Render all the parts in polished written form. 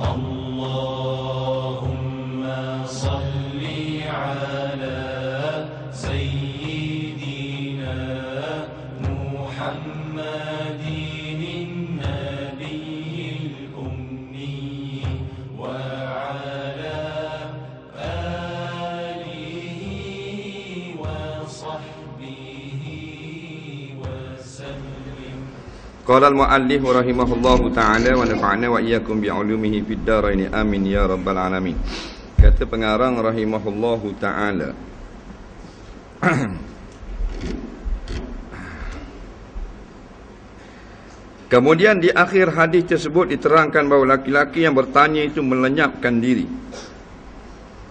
Allahumma salli ala sayyidina Muhammadin nabiyil ummi wa ala alihi wa sahbihi wa sallim. Qala al-muallif rahimahullahu ta'ala wa nafa'ana wa iyyakum bi'ulumihi fid dharain amin ya rabbal alamin. Kata pengarang rahimahullahu ta'ala, kemudian di akhir hadis tersebut diterangkan bahawa laki-laki yang bertanya itu melenyapkan diri.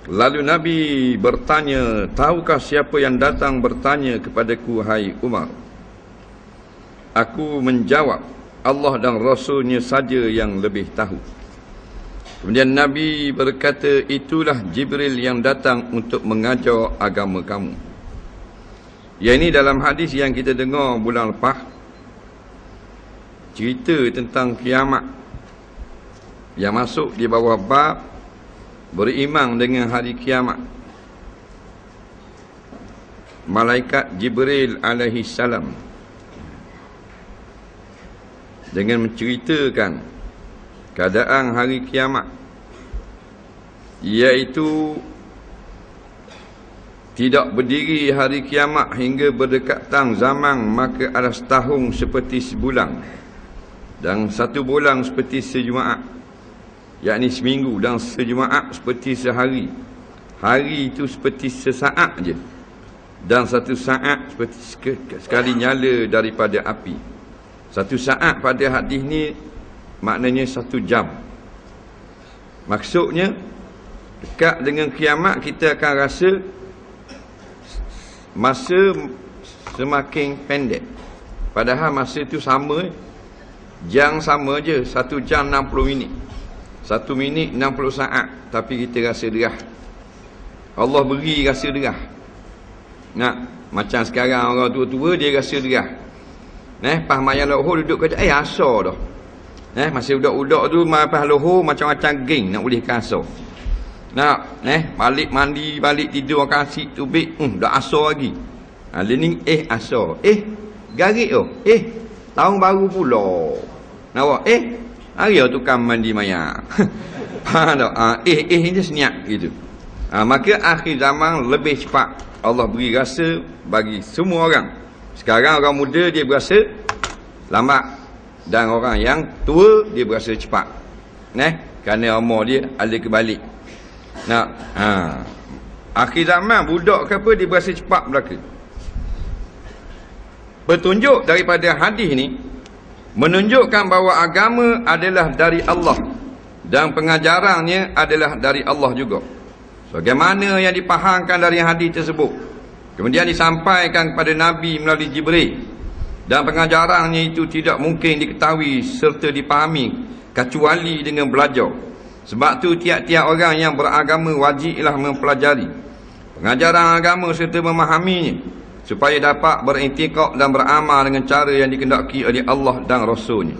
Lalu Nabi bertanya, tahukah siapa yang datang bertanya kepadaku, hai Umar? Aku menjawab, Allah dan Rasulnya saja yang lebih tahu. Kemudian Nabi berkata, itulah Jibril yang datang untuk mengajar agama kamu. Yang ini dalam hadis yang kita dengar bulan lepas, cerita tentang kiamat yang masuk di bawah bab beriman dengan hari kiamat. Malaikat Jibril alaihi salam dengan menceritakan keadaan hari kiamat, iaitu tidak berdiri hari kiamat hingga berdekatan zaman, maka ada setahun seperti sebulan dan satu bulan seperti sejumaat, yakni seminggu, dan sejumaat seperti sehari. Hari itu seperti sesaat je, dan satu saat seperti sekali nyala daripada api. Satu saat pada hadis ni maknanya satu jam. Maksudnya dekat dengan kiamat kita akan rasa masa semakin pendek, padahal masa itu sama, jam sama je, 1 jam 60 minit, 1 minit 60 saat, tapi kita rasa derah. Allah beri rasa derah. Nak macam sekarang orang tua-tua dia rasa derah. Pas mayang lohor duduk kerja, asar dah. Masa budak-budak tu pas lohor macam-macam geng nak bolehkan asar. Nak balik mandi, balik tidur kasih tubik, dah asar lagi. Ni asar. Garik tu. Tahun baru pula. Nampak? Hari tukang mandi mayang. Faham tak? Ni senyap gitu. Maka akhir zaman lebih cepat. Allah beri rasa bagi semua orang. Sekarang orang muda dia berasa lambat, dan orang yang tua dia berasa cepat. Kerana umur dia ada kebalik. Akhir zaman budak ke apa dia berasa cepat belaka. Petunjuk daripada hadis ni menunjukkan bahawa agama adalah dari Allah dan pengajarannya adalah dari Allah juga. Bagaimana yang dipahamkan dari hadis tersebut kemudian disampaikan kepada Nabi melalui Jibril, dan pengajarannya itu tidak mungkin diketahui serta dipahami kecuali dengan belajar. Sebab tu tiap-tiap orang yang beragama wajiblah mempelajari pengajaran agama serta memahaminya, supaya dapat berintikad dan beramal dengan cara yang dikehendaki oleh Allah dan Rasulnya.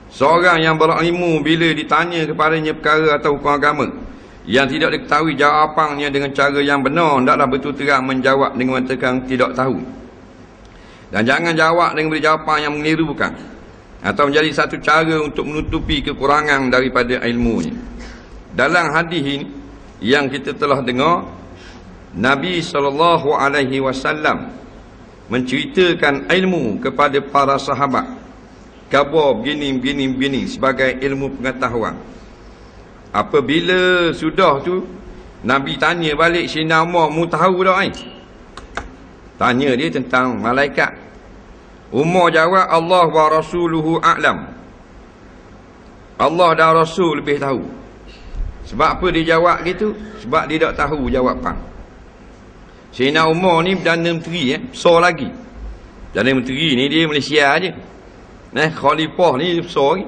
Seorang yang berilmu bila ditanya kepadanya perkara atau hukum agama yang tidak diketahui jawapannya dengan cara yang benar, hendaklah betul terang menjawab dengan mengatakan tidak tahu. Dan jangan jawab dengan beri jawapan yang menirukan atau menjadi satu cara untuk menutupi kekurangan daripada ilmunya. Dalam hadis ini yang kita telah dengar, Nabi SAW menceritakan ilmu kepada para sahabat. Khabar begini sebagai ilmu pengetahuan. Apabila sudah tu Nabi tanya balik, Sayyidina Umar, mu tahu tak Tanya dia tentang malaikat. Umar jawab, Allah wa rasuluhu a'lam. Allah dan Rasul lebih tahu. Sebab apa dia jawab gitu? Sebab dia tak tahu jawapan. Sayyidina Umar ni Perdana Menteri besar lagi. Perdana Menteri ni dia Malaysia je. Khalifah ni besar lagi.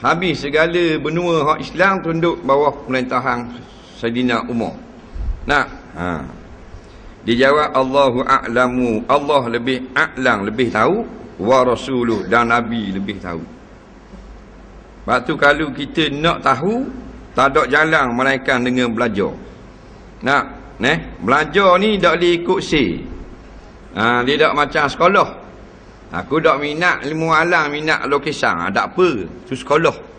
Habis segala benua hak Islam tunduk bawah pemerintahan Sayyidina Umar. Dia jawab, Allahu a'lamu, Allah lebih a'lam, lebih tahu, wa rasuluh, dan Nabi lebih tahu. Sebab tu kalau kita nak tahu, Tak ada jalan melainkan dengan belajar. Nak, belajar ni tak boleh ikut dia tak macam sekolah. Aku tak minat ilmu alam, minat lukisan, tak apa, tu sekolah.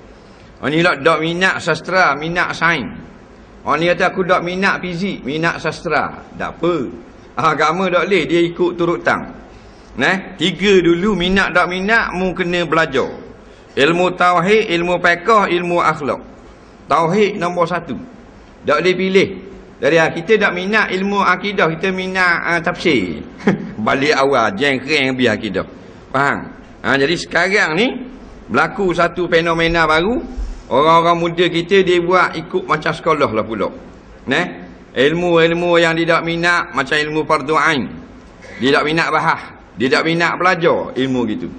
Orang ni tak minat sastra, minat sains. Orang ni kata aku tak minat fizik, minat sastra, tak apa. Agama tak boleh, dia ikut turut tang. Tiga dulu, minat tak minat, mu kena belajar. Ilmu tauhid, ilmu fiqh, ilmu akhlak. Tauhid nombor 1. Tak boleh pilih. Dari kita tak minat ilmu akidah, kita minat tafsir. Balik awal, jeng-kering biar akidah. Faham? Jadi sekarang ni berlaku satu fenomena baru. Orang-orang muda kita dia buat ikut macam sekolah lah pula. Ilmu-ilmu yang dia tak minat, macam ilmu fardu ain. Dia tak minat bahas. Dia tak minat belajar ilmu gitu.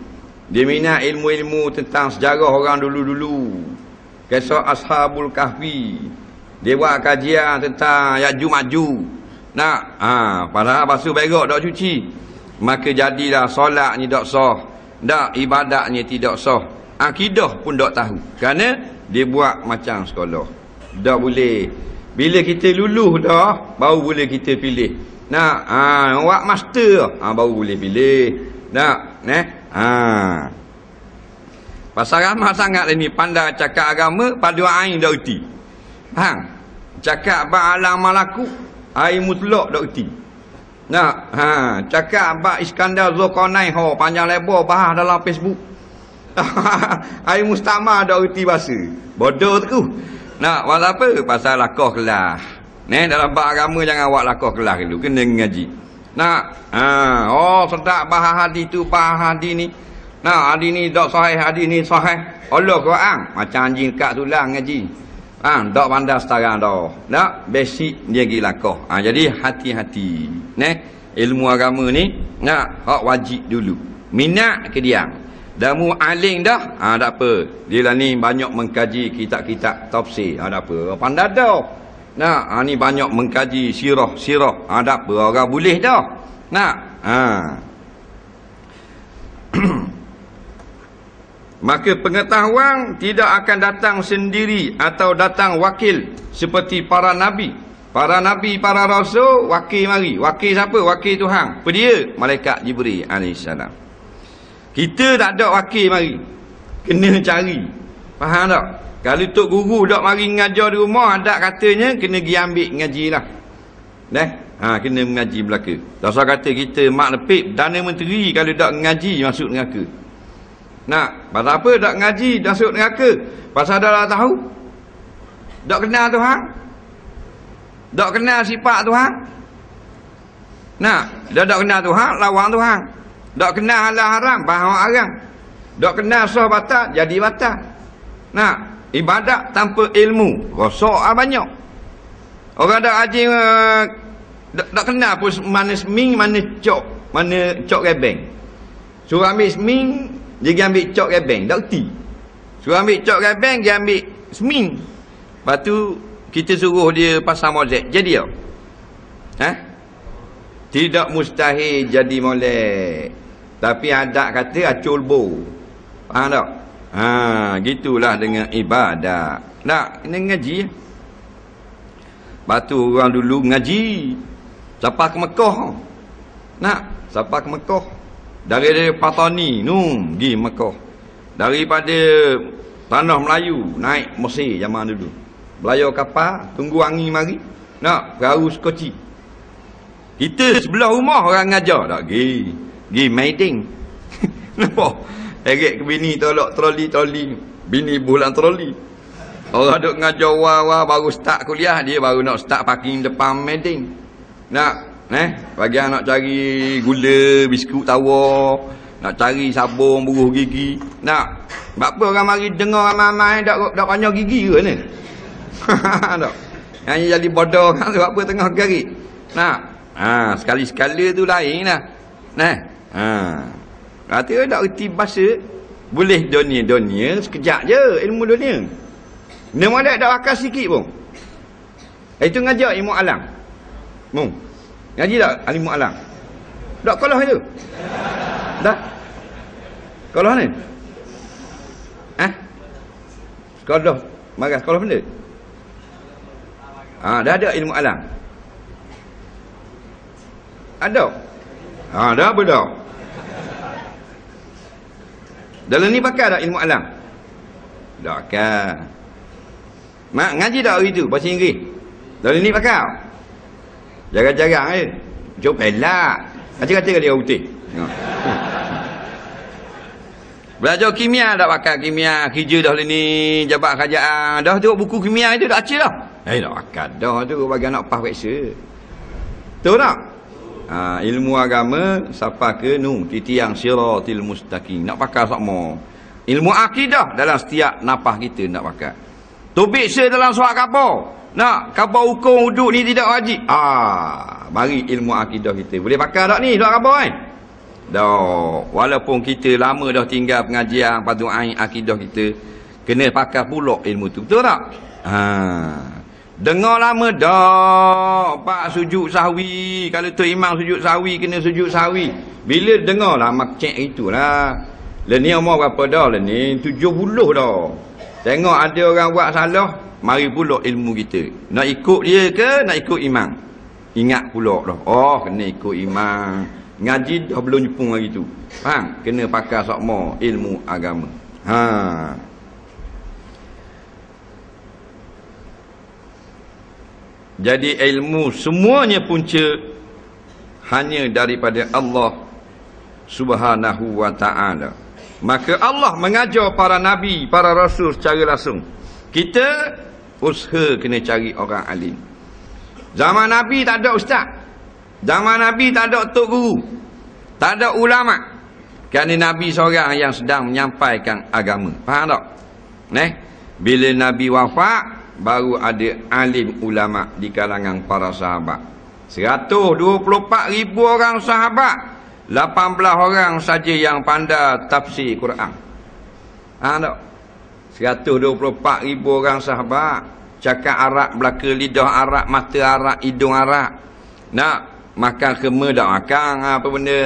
Dia minat ilmu-ilmu tentang sejarah orang dulu-dulu. Kisah Ashabul Kahfi. Dia buat kajian tentang Ya'juj Ma'juj. Padahal basuh berak tak cuci. Maka jadilah solatnya tak sah. Tak, ibadatnya tidak sah. Akidah pun tak tahu. Kerana dia buat macam sekolah. Tak boleh. Bila kita luluh dah, baru boleh kita pilih. Buat master, baru boleh pilih. Pasal ramah sangat ini pandai cakap agama, pada ain dah erti. Cakap bab alam malakut, ain mutlak dah erti. Cakap bab Iskandar Zulkarnain, panjang lebar bahas dalam Facebook. Ain mustamah dah erti bahasa. Bodoh tu. Pasal apa? Pasal lakoh kelas. Dalam bab agama jangan awak lakoh kelas dulu, kena ngaji. Sedap bahas hadis tu, bahas hadis ni. Hadis ni tak sahih, hadis ni sahih. Allah Quran macam anjing kat tulang ngaji. Tak pandai sekarang dah. Basic dia pergi lakoh. Jadi hati-hati. Ilmu agama ni hak wajib dulu. Minat ke diam. Dah mu aling dah, tak apa. Dia lah ni banyak mengkaji kitab-kitab tafsir, tak apa. Pandai dah. Ni banyak mengkaji sirah, tak apa. Orang boleh dah. Maka pengetahuan tidak akan datang sendiri atau datang wakil seperti para nabi. Para nabi, para rasul, wakil mari. Wakil siapa? Wakil Tuhan. Apa dia? Malaikat Jibril alaihissalam. Kita tak ada wakil mari. Kena cari. Faham tak? Kalau tok guru tak mari mengajar di rumah, ada katanya kena pergi ambil ngaji lah. Kena mengaji belaka. Tak usah kata kita mak lepik Perdana Menteri kalau tak mengaji masuk neraka. Pasal apa tak mengaji masuk neraka? Pasal dah tahu. Tak kenal Tuhan. Tak kenal sifat Tuhan. Dah tak kenal Tuhan, lawan Tuhan. Tak kenal halal haram, bahang haram. Tak kenal sah batal, jadi batal. Ibadat tanpa ilmu, rosak banyak. Orang dah haji tak kenal pun mana seming, mana cok rebeng. Suruh ambil seming, dia pergi ambil cok rebeng, tak erti. Suruh ambil cok rebeng, dia ambil seming. Lepas tu kita suruh dia pasang mozek, jadi tak? Tidak mustahil jadi molek. Tapi adat kata acul bo. Faham tak? Gitulah dengan ibadat. Kena ngaji. Batu orang dulu ngaji. Sampai ke Mekah. Sampai ke Mekah. Dari Patani, pergi Mekah. Daripada tanah Melayu, naik Mesir zaman dulu. Belayar kapal, tunggu angin mari. Perahu skoci. Kita sebelah rumah orang ngajar. Tak pergi maiding. Nampak? Eret ke bini tolak troli. Bini bulan troli. Orang duk ngajar wah baru start kuliah, dia baru nak start parking depan meeting. Bagi nak cari gula, biskut tawar, nak cari sabun buruh gigi. Sebab apa orang mari dengar ramai-ramai dak banyak gigi ke ni? Tak. Yang jadi bodoh kan sebab apa tengah garik. Sekali-sekala tu lain lah. Kata tak erti bahasa, boleh dunia sekejap je ilmu dunia. Dia malah tak akal sikit pun. Itu ngajar ilmu alam. Ngaji tak ilmu alam? Tak kolah itu? Dah? Kolah ni? Sekolah? Marah sekolah benda? Dah ada ilmu alam. Ada. Dah apa dah? Dalam ni pakai tak ilmu alam? Tak kan. Mak ngaji tak hari tu bahasa Inggeris? Dalam ni pakai. Jarang-jarang Jom pelak. Kata-kata dia putih. Belajar kimia tak pakai kimia. Kerja dah ni jabat kerajaan. Dah tengok buku kimia itu dah acil dah. Tak pakai dah tu bagi anak pas peksa. Tahu tak? Ilmu agama siapa ke titiang siratil mustaqim. Nak pakai sama. Ilmu akidah dalam setiap nafas kita nak pakai. Topik dalam surat khabar. Nak khabar hukum wuduk ni tidak wajib. Mari ilmu akidah kita. Boleh pakai tak ni surat khabar Dah. Walaupun kita lama dah tinggal pengajian padu ain akidah kita, kena pakai pula ilmu tu. Betul tak? Dengar lama dah pak sujud sahwi. Kalau tu imam sujud sahwi, kena sujud sahwi. Bila dengar lah mak cek itulah. Lah ni umur berapa dah lah ni? 70 dah. Tengok ada orang buat salah, mari pula ilmu kita. Nak ikut dia ke nak ikut imam? Ingat pula dah. Kena ikut imam. Ngaji dah belum jepung hari tu. Faham? Kena pakai sokmo ilmu agama. Jadi ilmu semuanya punca hanya daripada Allah Subhanahu wa ta'ala. Maka Allah mengajar para nabi, para rasul secara langsung. Kita usaha kena cari orang alim. Zaman Nabi tak ada ustaz. Zaman Nabi tak ada tok guru. Tak ada ulama. Kerana Nabi seorang yang sedang menyampaikan agama. Faham tak? Bila Nabi wafat, baru ada alim ulama di kalangan para sahabat. 124,000 orang sahabat, 18 orang saja yang pandai tafsir Quran. Faham tak? 124,000 orang sahabat, cakap Arab, belaka lidah Arab, mata Arab, hidung Arab. Nak makan kema tak makan apa benda?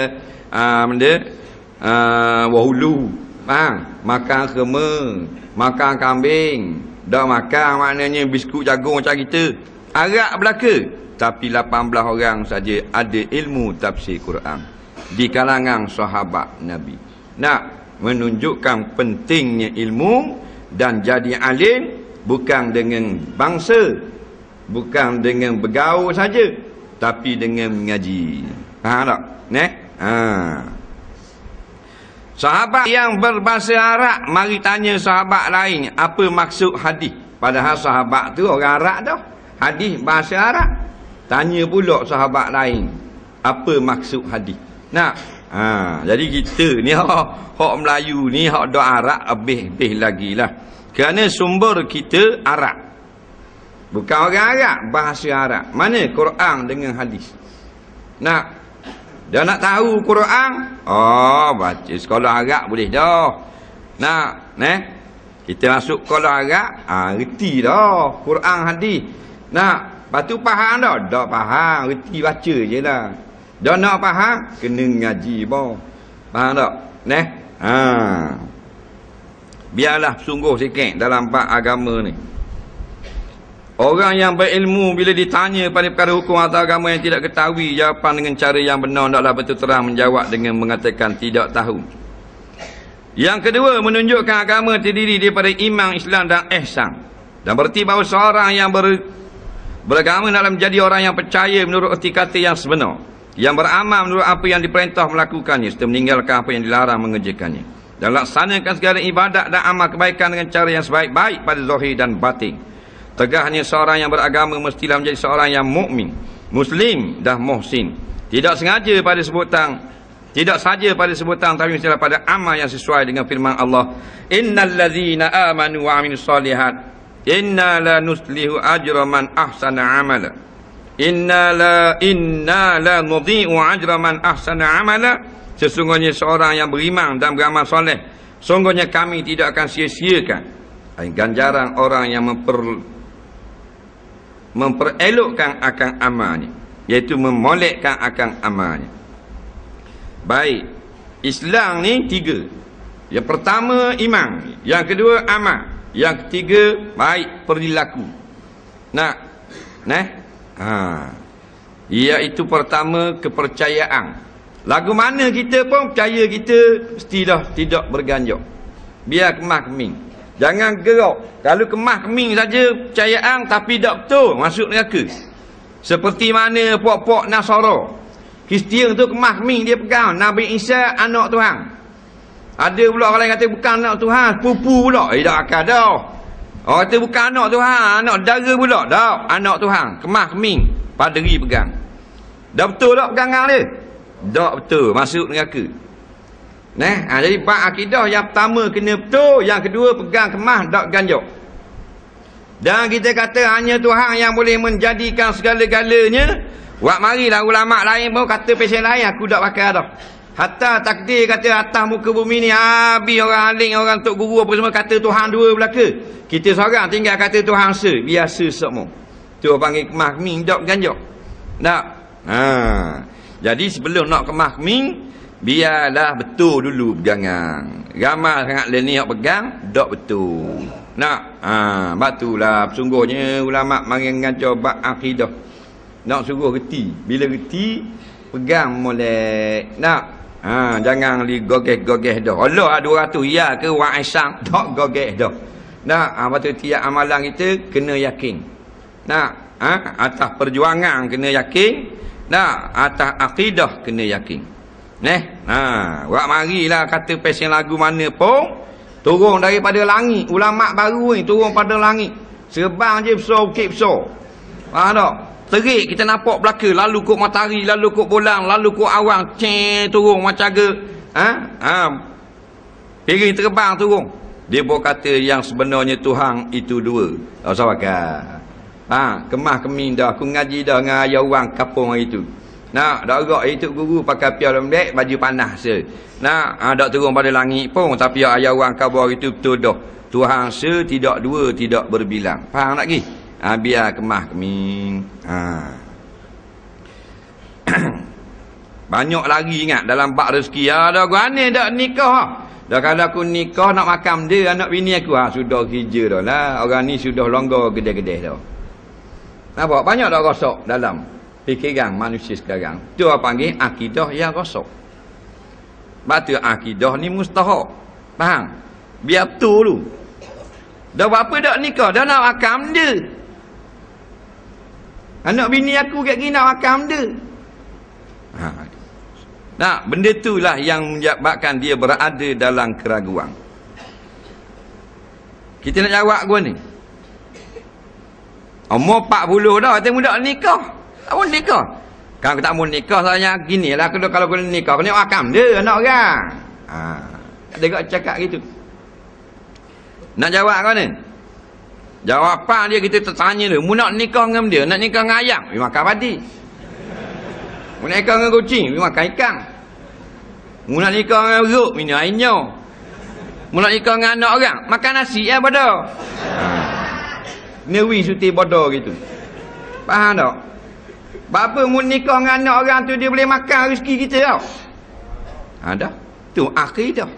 Wahulu. Faham? Makan kema, makan kambing. Dah makan maknanya biskut jagung macam kita. Arab belaka. Tapi 18 orang saja ada ilmu tafsir Quran di kalangan sahabat Nabi. Nak menunjukkan pentingnya ilmu dan jadi alim bukan dengan bangsa, bukan dengan bergaul saja, tapi dengan mengaji. Faham tak? Sahabat yang berbahasa Arab mari tanya sahabat lain apa maksud hadis. Padahal sahabat tu orang Arab dah. Hadis bahasa Arab. Tanya pula sahabat lain apa maksud hadis. Nak? Jadi kita ni hak Melayu ni, hak dak Arab lebih lagi lah. Kerana sumber kita Arab. Bukan orang Arab, bahasa Arab. Mana Quran dengan hadis? Nak? Dia nak tahu Quran? Baca sekolah Arab boleh dah. Nak? Kita masuk sekolah Arab, reti dah Quran hadis. Nak? Lepas tu faham dah? Tak faham, reti baca je lah. Dah nak faham, kena ngaji boh. Faham tak? Biarlah sungguh sikit dalam bab agama ni. Orang yang berilmu bila ditanya pada perkara hukum atau agama yang tidak ketahui jawapan dengan cara yang benar, hendaklah betul terang menjawab dengan mengatakan tidak tahu. Yang kedua, menunjukkan agama terdiri daripada iman, Islam dan ihsan. Dan berarti bahawa seorang yang beragama dalam menjadi orang yang percaya menurut erti kata yang sebenar, yang beramal menurut apa yang diperintah melakukannya, serta meninggalkan apa yang dilarang mengerjakannya, dan laksanakan segala ibadat dan amal kebaikan dengan cara yang sebaik-baik pada zahir dan batin. Tegahnya seorang yang beragama mestilah menjadi seorang yang mukmin, muslim dan muhsin. Tidak saja pada sebutan tapi mestilah pada amal yang sesuai dengan firman Allah, innal ladzina amanu wa amilus solihat inna la nuslihu ajra man ahsana amala. Inna la nudhi'u ajra man ahsana amala. Sesungguhnya seorang yang beriman dan beramal soleh, sungguhnya kami tidak akan sia-siakan ganjaran orang yang memperelokkan akan amalnya, iaitu memolekkan akan amalnya. Baik, Islam ni 3. Yang pertama iman, yang kedua amal, yang ketiga baik perilaku. Nah, Iaitu pertama, kepercayaan. Lagu mana kita pun percaya kita mestilah tidak berganjok. Biar kemah keming. Jangan gerak. Kalau kemah keming saja percayaan tapi tak betul, masuk neraka. Seperti mana puak-puak Nasara. Kristian tu kemah keming dia pegang Nabi Isa anak Tuhan. Ada pula orang yang kata bukan anak Tuhan, pupu pula. Tak akan dah. Orang kata bukan anak Tuhan, anak dara pula. Tak, anak Tuhan. Kemah keming, paderi pegang. Dah betul tak pegangan dia? Tak betul, masuk neraka. Jadi bab akidah yang pertama kena betul, yang kedua pegang kemah tak ganjok. Dan kita kata hanya Tuhan yang boleh menjadikan segala-galanya. Wak marilah ulama lain pun kata pasal lain, aku tak pakai dah. Hatta takdir kata atas muka bumi ni habis orang alim, orang tok guru apa semua kata Tuhan dua belaka. Kita seorang tinggal kata Tuhan biasa semua. Tu panggil kemah keming tak ganjok. Tak. Jadi sebelum nak kemah keming, biarlah betul dulu pegangan. Ramai sangat leni yang pegang tak betul. Batulah sungguhnya ulama mari ngajar bab akidah. Nak suruh reti. Bila reti pegang molek. Jangan li gogeh-gogeh dah. Allah 200 ya ke wa isang tak gogeh dah. Betul tiap amalan kita kena yakin. Atas perjuangan kena yakin. Atas akidah kena yakin. Wak marilah kata pasal lagu mana pun turun daripada langit. Ulama baru ni turun pada langit. Serbang je besar bukit besar. Faham tak? Terik kita nampak belaka, lalu kok matahari, lalu kok bulan, lalu kok awan turun macam ke piring terbang turun. Dia pun kata yang sebenarnya Tuhan itu dua. Tak usah pakai. Kemah keming dah, aku ngaji dah dengan ayah orang kapung hari itu. Dak gerak itu guru pakai piar lembek, baju panas je. Dak turun pada langit pun, tapi ayah orang kabar itu betul dah. Tuhan tidak dua, tidak berbilang. Faham tak lagi? Biar kemah keming. Banyak lagi ingat dalam bab rezeki. Dah gua ni dak nikah. Dah kalau aku nikah nak makam dia anak bini aku. Sudah kerja dah lah. Orang ni sudah longgar gede-gede dah. Nampak banyak dah rosak dalam fikiran manusia sekarang. Tu apa panggil akidah yang rosak. Batu akidah ni mustahak. Faham? Biar betul dulu. Dah berapa dak nikah, dah nak makam dia. Anak bini aku kat gini nak makam dia. Benda itulah yang menyebabkan dia berada dalam keraguan. Kita nak jawab gua ni. Umur 40 dah, kata muda nikah. Tak mau nikah. Kalau tak mau nikah saya ginilah kalau kena nikah kena makam dia anak orang. Dia kata cakap gitu. Nak jawab kau ni? Jawapan dia kita tertanya dia, mu nak nikah dengan dia, nak nikah dengan ayam, pergi makan padi. Mu nak nikah dengan kucing, pergi makan ikan. Mu nak nikah dengan urut, minum airnya. Mu nak nikah dengan anak orang, makan nasi bodoh. Newi suti bodoh gitu. Faham tak? Bapa mu nikah dengan anak orang tu dia boleh makan rezeki kita tau. Dah. Tu akidah.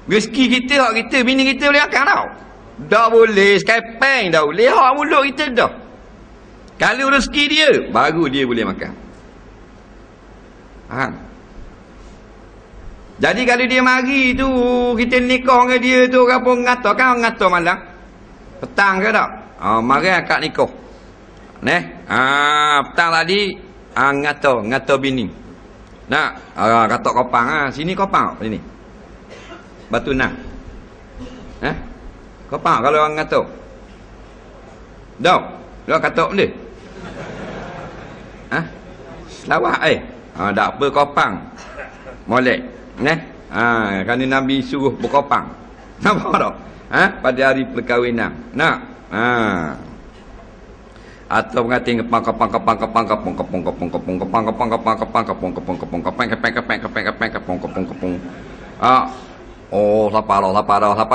Rezeki kita, hak kita, bini kita boleh makan tau. Tak boleh, sekepeng dah boleh. Hak mulut kita dah. Kalau rezeki dia, baru dia boleh makan. Faham? Jadi kalau dia mari tu, kita nikah dengan dia tu, orang pun ngata, kan ngata malam. Petang ke tak? Mari akad nikah. Petang tadi, ngata bini. Kata kopang, sini kopang, sini. Batu nak. Kau faham kalau orang kata? Dah. Dia kata benda. Selawat tak apa kopang. Molek. Kerana Nabi suruh berkopang. Nampak tak? Pada hari perkahwinan. Atau mengating siapa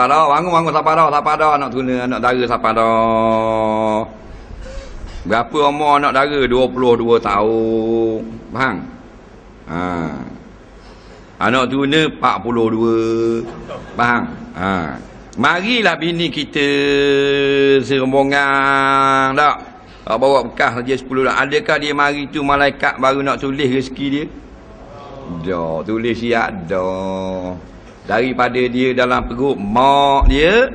dah. Bangun siapa dah. Anak tuna, anak dara siapa dah. Berapa umur anak dara? 22 tahun. Faham? Anak tuna 42. Faham? Marilah bini kita serombongan tak. Bawa bekas dia 10 dah. Adakah dia mari tu malaikat baru nak tulis rezeki dia? Dah, tulis siap dah. Daripada dia dalam perut mak dia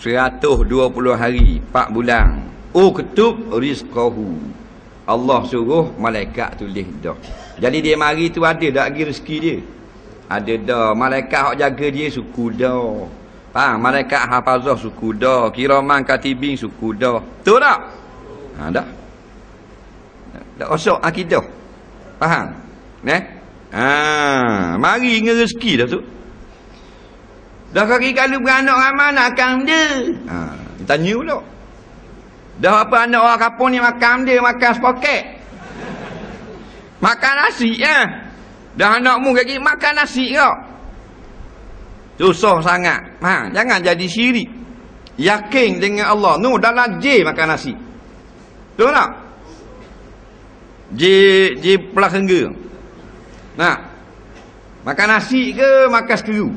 120 hari, 4 bulan. Uktub rizqahu. Allah suruh malaikat tulis dah. Jadi dia mari tu ada tak lagi rezeki dia? Ada dah. Malaikat hak jaga dia suku dah. Faham? Malaikat hafazah suku dah. Kiraman katibin suku dah. Betul tak? Ha, dah. Dah rosak akidah. Faham? Mari dengan rezeki dah tu. Dah kaki kalau beranak ramai nak makan dia. Tanya pula. Dah apa anak orang kampung ni makan dia, makan sepoket. Makan nasi Dah anakmu kaki makan nasi kau. Susah sangat. Jangan jadi syirik. Yakin dengan Allah. Dalam J makan nasi. Betul tak? J pelakengga. Makan nasi ke makan sekeru?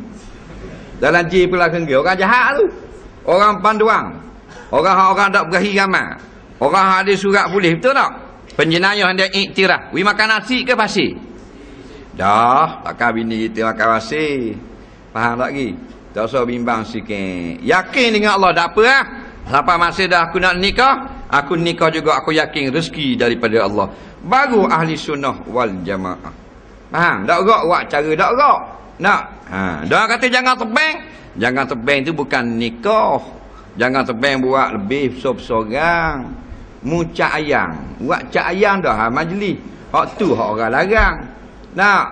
Dalam J pelakengga. Orang jahat tu. Orang panduang. Orang tak berahi ramai. Orang ada surat boleh. Betul tak? Penjenayah dia iktiraf. We makan nasi ke pasir? Dah. Takkan bini kita makan pasir. Faham tak lagi? Tak usah bimbang sikit. Yakin dengan Allah. Tak apa Sampai masa dah aku nak nikah, aku nikah juga aku yakin rezeki daripada Allah. Baru ahli sunnah wal jamaah. Faham? Tak gerak buat cara tak gerak. Nak? Dia kata jangan tebang. Jangan tebang tu bukan nikah. Jangan tebang buat lebih besar-besarang. Mu cak ayang. Buat cak ayang dah majlis. Hak tu hak orang larang. Nak?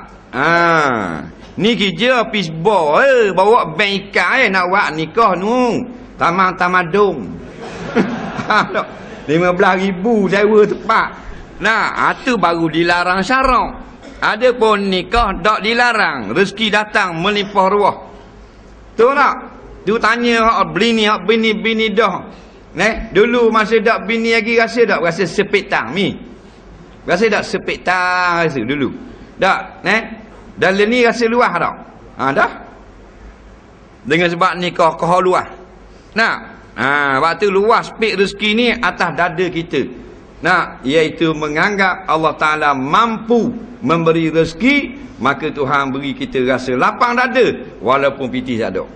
Ni kerja pisbol bawa bank ikan nak buat nikah nu. Taman tamadung. 15,000 sewa tempat. Nah, itu baru dilarang syarak. Ada pun nikah tak dilarang. Rezeki datang melimpah ruah. Tu tak? Tu tanya hak bini dah. Dulu masa dak bini lagi rasa tak rasa sepetang mi. Rasa tak sepetang rasa dulu. Tak, Dan ni rasa luah tak? Dah. Dengan sebab nikah kau luah. Waktu luas spek rezeki ni atas dada kita. Iaitu menganggap Allah Ta'ala mampu memberi rezeki, maka Tuhan beri kita rasa lapang dada walaupun piti tak ada.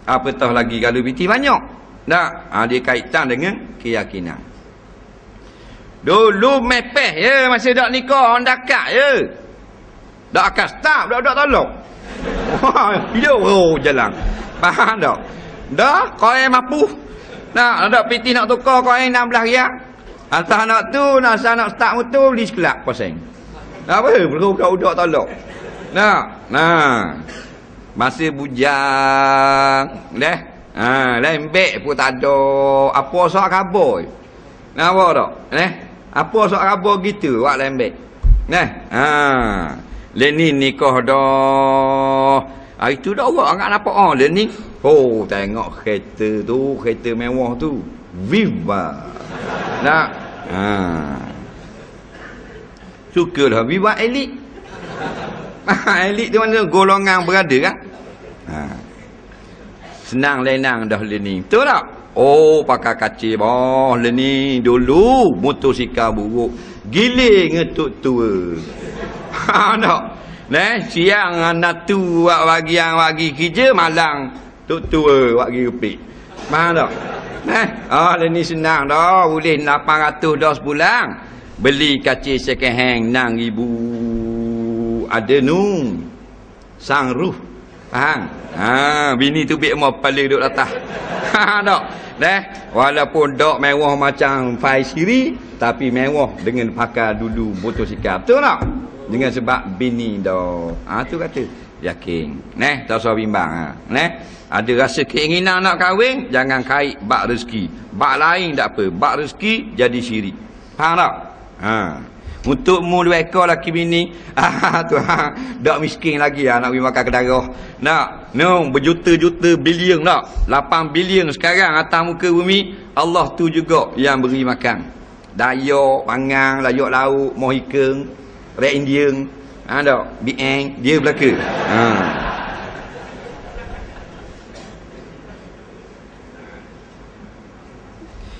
Apatah lagi kalau piti banyak. Dia kaitan dengan keyakinan. Dulu mepeh masa dak nikah orang dakak dak akan start dak tolong. Hidup jalan. Faham tak? Dah kau yang mampu. Ada piti nak tukar kau yang 16 riak. Atas nak tu nak start motor beli sekelak pasang. Apa perlu budak tolong. Masa bujang lembek pun tak ada apa sok khabar. Apa tak? Apa sok khabar gitu buat lembek. Lenin nikah dah. Hari tu dah orang nak nampak Lenin. Tengok kereta tu, kereta mewah tu. Viva. Sukalah Viva Elite. Elite tu mana golongan berada kan? Senang lenang dah Lenin. Betul tak? Pakai kaca bawah Lenin. Dulu motosikal buruk. Giling ngetuk tua. Tak? Siang anak tu bagi kerja, malang tuk tua bagi kepik. Faham tak? Ni senang dah. Boleh 800 dah sebulan. Beli kaca second hand 6,000. Ada sunroof. Faham? Bini tu bik mau kepala duduk atas. Tak? Walaupun dok mewah macam 5 siri, tapi mewah dengan pakai dulu motosikal. Betul tak? Dengan sebab bini dah. Tu kata yakin. Tak usah bimbang. Ada rasa keinginan nak kahwin, jangan kait bak rezeki. Bak lain tak apa. Bak rezeki jadi syirik. Faham tak? Untuk mu 2 ekor laki bini, Tuhan dak miskin lagi nak pergi makan kedarah. Berjuta-juta bilion tak? 8 bilion sekarang atas muka bumi, Allah tu juga yang beri makan. Dayak, pangang, layak lauk, mohikeng, Red Indian, Biang, dia belaka.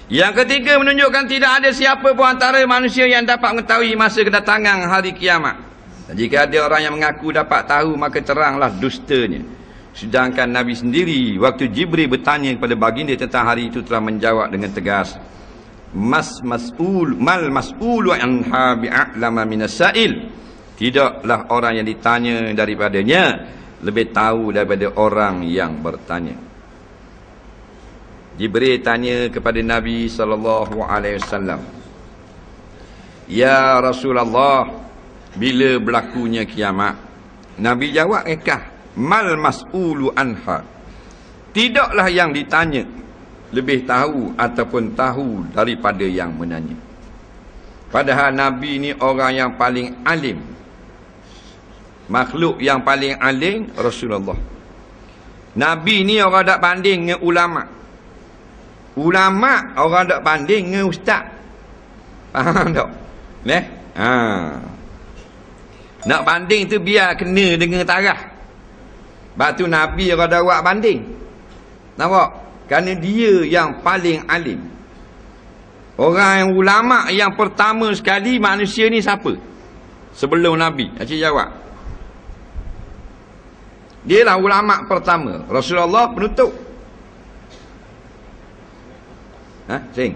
Yang ketiga, menunjukkan tidak ada siapa pun antara manusia yang dapat mengetahui masa kedatangan hari kiamat. Dan jika ada orang yang mengaku dapat tahu, maka teranglah dustanya. Sedangkan Nabi sendiri, waktu Jibril bertanya kepada baginda tentang hari itu, telah menjawab dengan tegas, mal mas'ulu anha bi'a'lama minas sa'il. Tidaklah orang yang ditanya daripadanya lebih tahu daripada orang yang bertanya. Jibril tanya kepada Nabi SAW, "Ya Rasulullah, bila berlakunya kiamat?" Nabi jawab, "Mal mas'ulu anha." Tidaklah yang ditanya lebih tahu ataupun tahu daripada yang menanya. Padahal Nabi ni orang yang paling alim. Makhluk yang paling alim Rasulullah. Nabi ni orang tak banding dengan ulama. Ulama orang tak banding dengan ustaz. Faham tak? Nak banding tu biar kena dengan tarah. Sebab tu Nabi orang dah buat banding. Nampak? Kerana dia yang paling alim. Orang yang ulama yang pertama sekali manusia ni siapa? Sebelum Nabi. Acik jawab. Dia lah ulama pertama. Rasulullah penutup. Sing.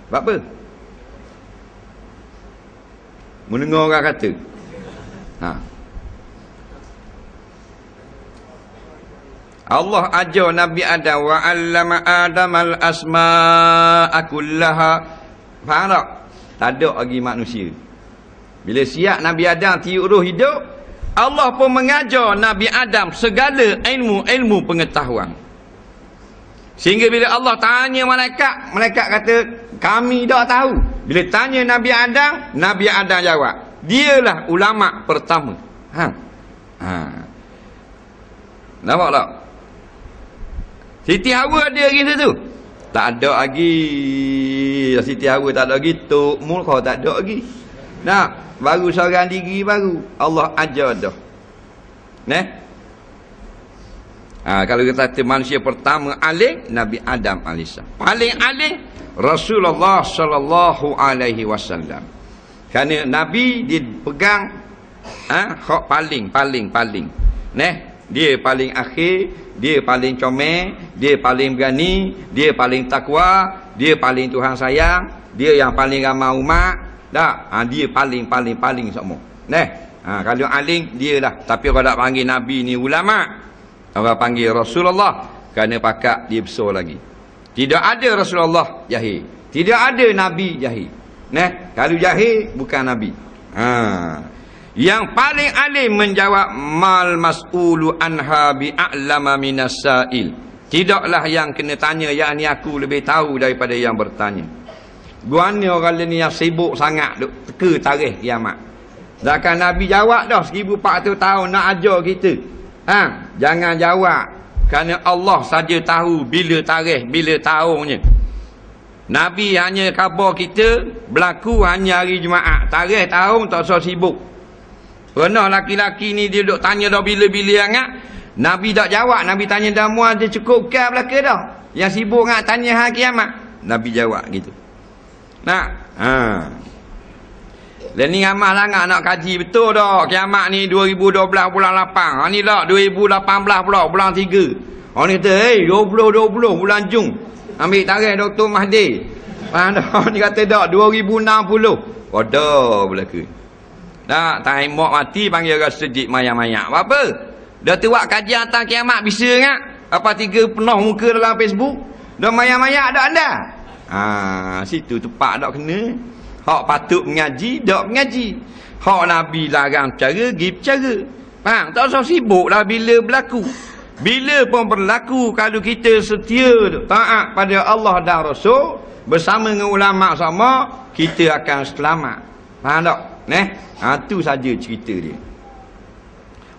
Sebab apa? Mendengar orang kata. Allah ajar Nabi Adam, wa 'allama Adamal asma'a kullaha. Faham tak? Tak ada lagi manusia. Bila siap Nabi Adam tiup roh hidup, Allah pun mengajar Nabi Adam segala ilmu pengetahuan. Sehingga bila Allah tanya malaikat, malaikat kata, "Kami tak tahu." Bila tanya Nabi Adam jawab, "Dialah ulama pertama." Nampak tak? Siti Hawa ada lagi situ? Tak ada lagi. Siti Hawa tak ada lagi. Tok Mulkha tak ada lagi. Nah, baru seorang diri baru. Allah ajar dah. Kalau kita kata manusia pertama alim, Nabi Adam AS. Paling alim Rasulullah sallallahu alaihi wasallam. Kerana Nabi dia pegang hak paling. Dia paling akhir, dia paling comel, dia paling berani, dia paling takwa, dia paling Tuhan sayang, dia yang paling ramai umat. Dia paling semua. Kalau alim dia lah. Tapi orang tak panggil Nabi ni ulama. Orang panggil Rasulullah kerana pakat dia besar lagi. Tidak ada Rasulullah jahil. Tidak ada Nabi jahil. Kalau jahil bukan Nabi. Yang paling alim menjawab, mal mas'ulu anha bi'a'lama minas sa'il. Tidaklah yang kena tanya, yakni aku lebih tahu daripada yang bertanya. Guanya orang ni yang sibuk sangat duk teka tarikh kiamat. Sedangkan Nabi jawab dah 1400 tahun nak ajar kita. Jangan jawab. Kerana Allah saja tahu bila tarikh, bila tahunnya. Nabi hanya khabar kita berlaku hanya hari Jumaat. Tarikh tahun tak usah sibuk. Pernah laki-laki ni dia duk tanya dah bila-bila sangat. Nabi tak jawab. Nabi tanya dah muat dia cukup ke belaka dah. Yang sibuk nak tanya hari kiamat. Nabi jawab gitu. Dan ni ramah sangat nak kaji betul dah. Kiamat ni 2012 bulan 8. Ni tak 2018 pula bulan 3. Orang ni kata 2020 bulan Jun. Ambil tarikh Dr. Mahdi. Ni kata tak 2060. Bodoh belaka. Tak mak mati panggil orang sedih mayak-mayak. Apa? Dah tu buat kajian tentang kiamat bisa kan? Apa 3 penuh muka dalam Facebook? Dah mayak-mayak dak anda? Situ tepat tak kena. Hak patut mengaji, tak mengaji. Hak Nabi larang cara, pergi cara. Faham? Tak usah sibuk lah bila berlaku. Bila pun berlaku, kalau kita setia taat pada Allah dan Rasul, bersama dengan ulama sama, kita akan selamat. Faham tak? Itu saja cerita dia.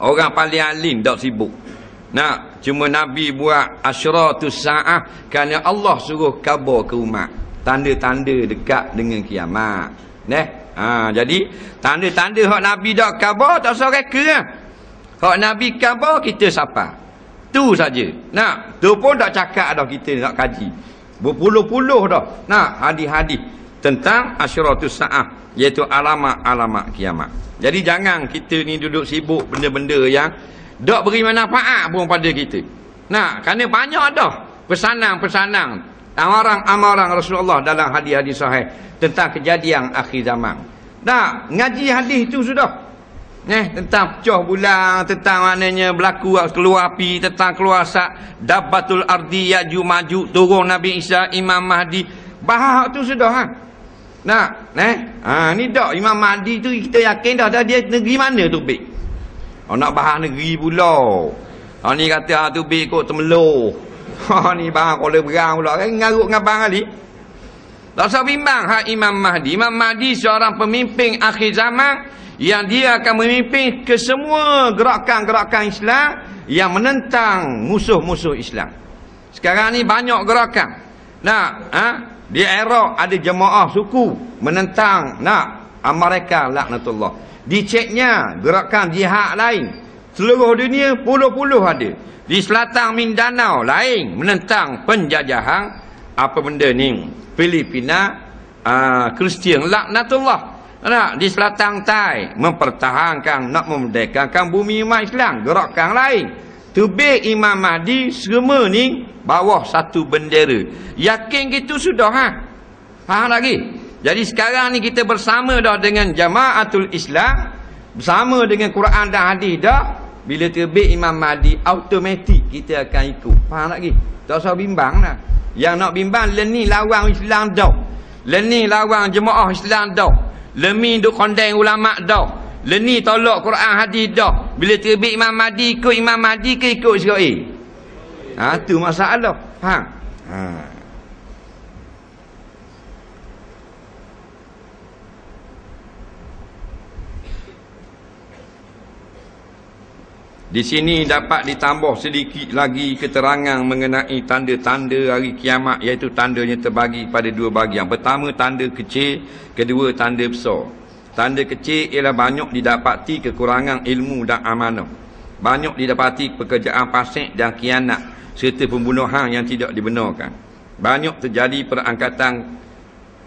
Orang paling alim tak sibuk. Cuma Nabi buat asyratus sa'ah kerana Allah suruh khabar ke umat. Tanda-tanda dekat dengan kiamat. Jadi tanda-tanda hak Nabi dak khabar tak usah reka lah. Hak Nabi khabar kita siapa? Tu saja. Tu pun tak cakap dah kita nak kaji. Berpuluh-puluh dah. Nah, hadis-hadis tentang asyratus saah, iaitu alamat-alamat kiamat. Jadi jangan kita ni duduk sibuk benda-benda yang tak beri manfaat pun pada kita. Nah, kerana banyak dah pesanan-pesanan amaran-amaran Rasulullah dalam hadis-hadis sahih tentang kejadian akhir zaman. Nah, ngaji hadis itu sudah. Tentang pecah bulan, tentang maknanya berlaku keluar api, tentang keluar asap, dabbatul ardi, yaju maju, turun Nabi Isa, Imam Mahdi. Bahas tu sudah. Nah, ni dak Imam Mahdi tu kita yakin dah dia negeri mana tu bik. Nak bahas negeri pula. Ni kata tu bik kot Temeloh. Ni bahas Kuala Berang pula. Ngarut ngabang kali. Tak usah bimbang Imam Mahdi. Imam Mahdi seorang pemimpin akhir zaman yang dia akan memimpin ke semua gerakan-gerakan Islam yang menentang musuh-musuh Islam. Sekarang ni banyak gerakan. Di Iraq ada jemaah suku menentang Amerika laknatullah. Di Chechnya gerakan jihad lain. Seluruh dunia puluh-puluh ada. Di selatan Mindanao lain menentang penjajahan apa benda ni Filipina Kristian laknatullah. Di selatan Thai mempertahankan nak memerdekakan bumi umat Islam, gerakan lain. Tubik Imam Mahdi semua ni bawah satu bendera. Yakin gitu sudah faham lagi. Jadi sekarang ni kita bersama dah dengan Jamaatul Islam, bersama dengan Quran dan hadis dah. Bila tubik Imam Mahdi automatik kita akan ikut. Faham lagi? Tak usah bimbang dah. Yang nak bimbang leni lawan Islam dah. Leni lawan jemaah Islam dah. Lemi duk kondeng ulama dah. Leni tolak Quran hadis dah. Bila terbit Imam Mahdi ikut Imam Mahdi ke ikut Israel. Tu masalah. Faham? Di sini dapat ditambah sedikit lagi keterangan mengenai tanda-tanda hari kiamat, iaitu tandanya terbagi pada dua bahagian. Pertama tanda kecil, kedua tanda besar. Tanda kecil ialah banyak didapati kekurangan ilmu dan amanah. Banyak didapati pekerjaan fasik dan khianat serta pembunuhan yang tidak dibenarkan. Banyak terjadi perangkatan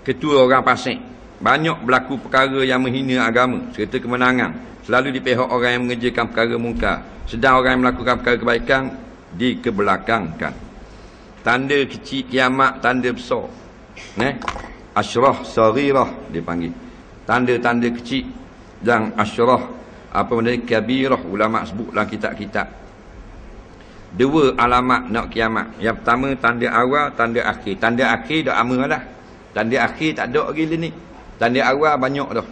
ketua orang fasik. Banyak berlaku perkara yang menghina agama serta kemenangan selalu di pihak orang yang mengerjakan perkara mungkar, sedang orang yang melakukan perkara kebaikan dikebelakangkan. Tanda kecil kiamat, tanda besar. Asyrah saghirah dipanggil. Tanda-tanda kecil dan asyrah apa benda kabirah, ulama sebut dalam kitab-kitab. Dua alamat nak kiamat. Yang pertama tanda awal, tanda akhir. Tanda akhir dah lama dah. Tanda akhir tak ada lagi ni. Tanda awal banyak dah.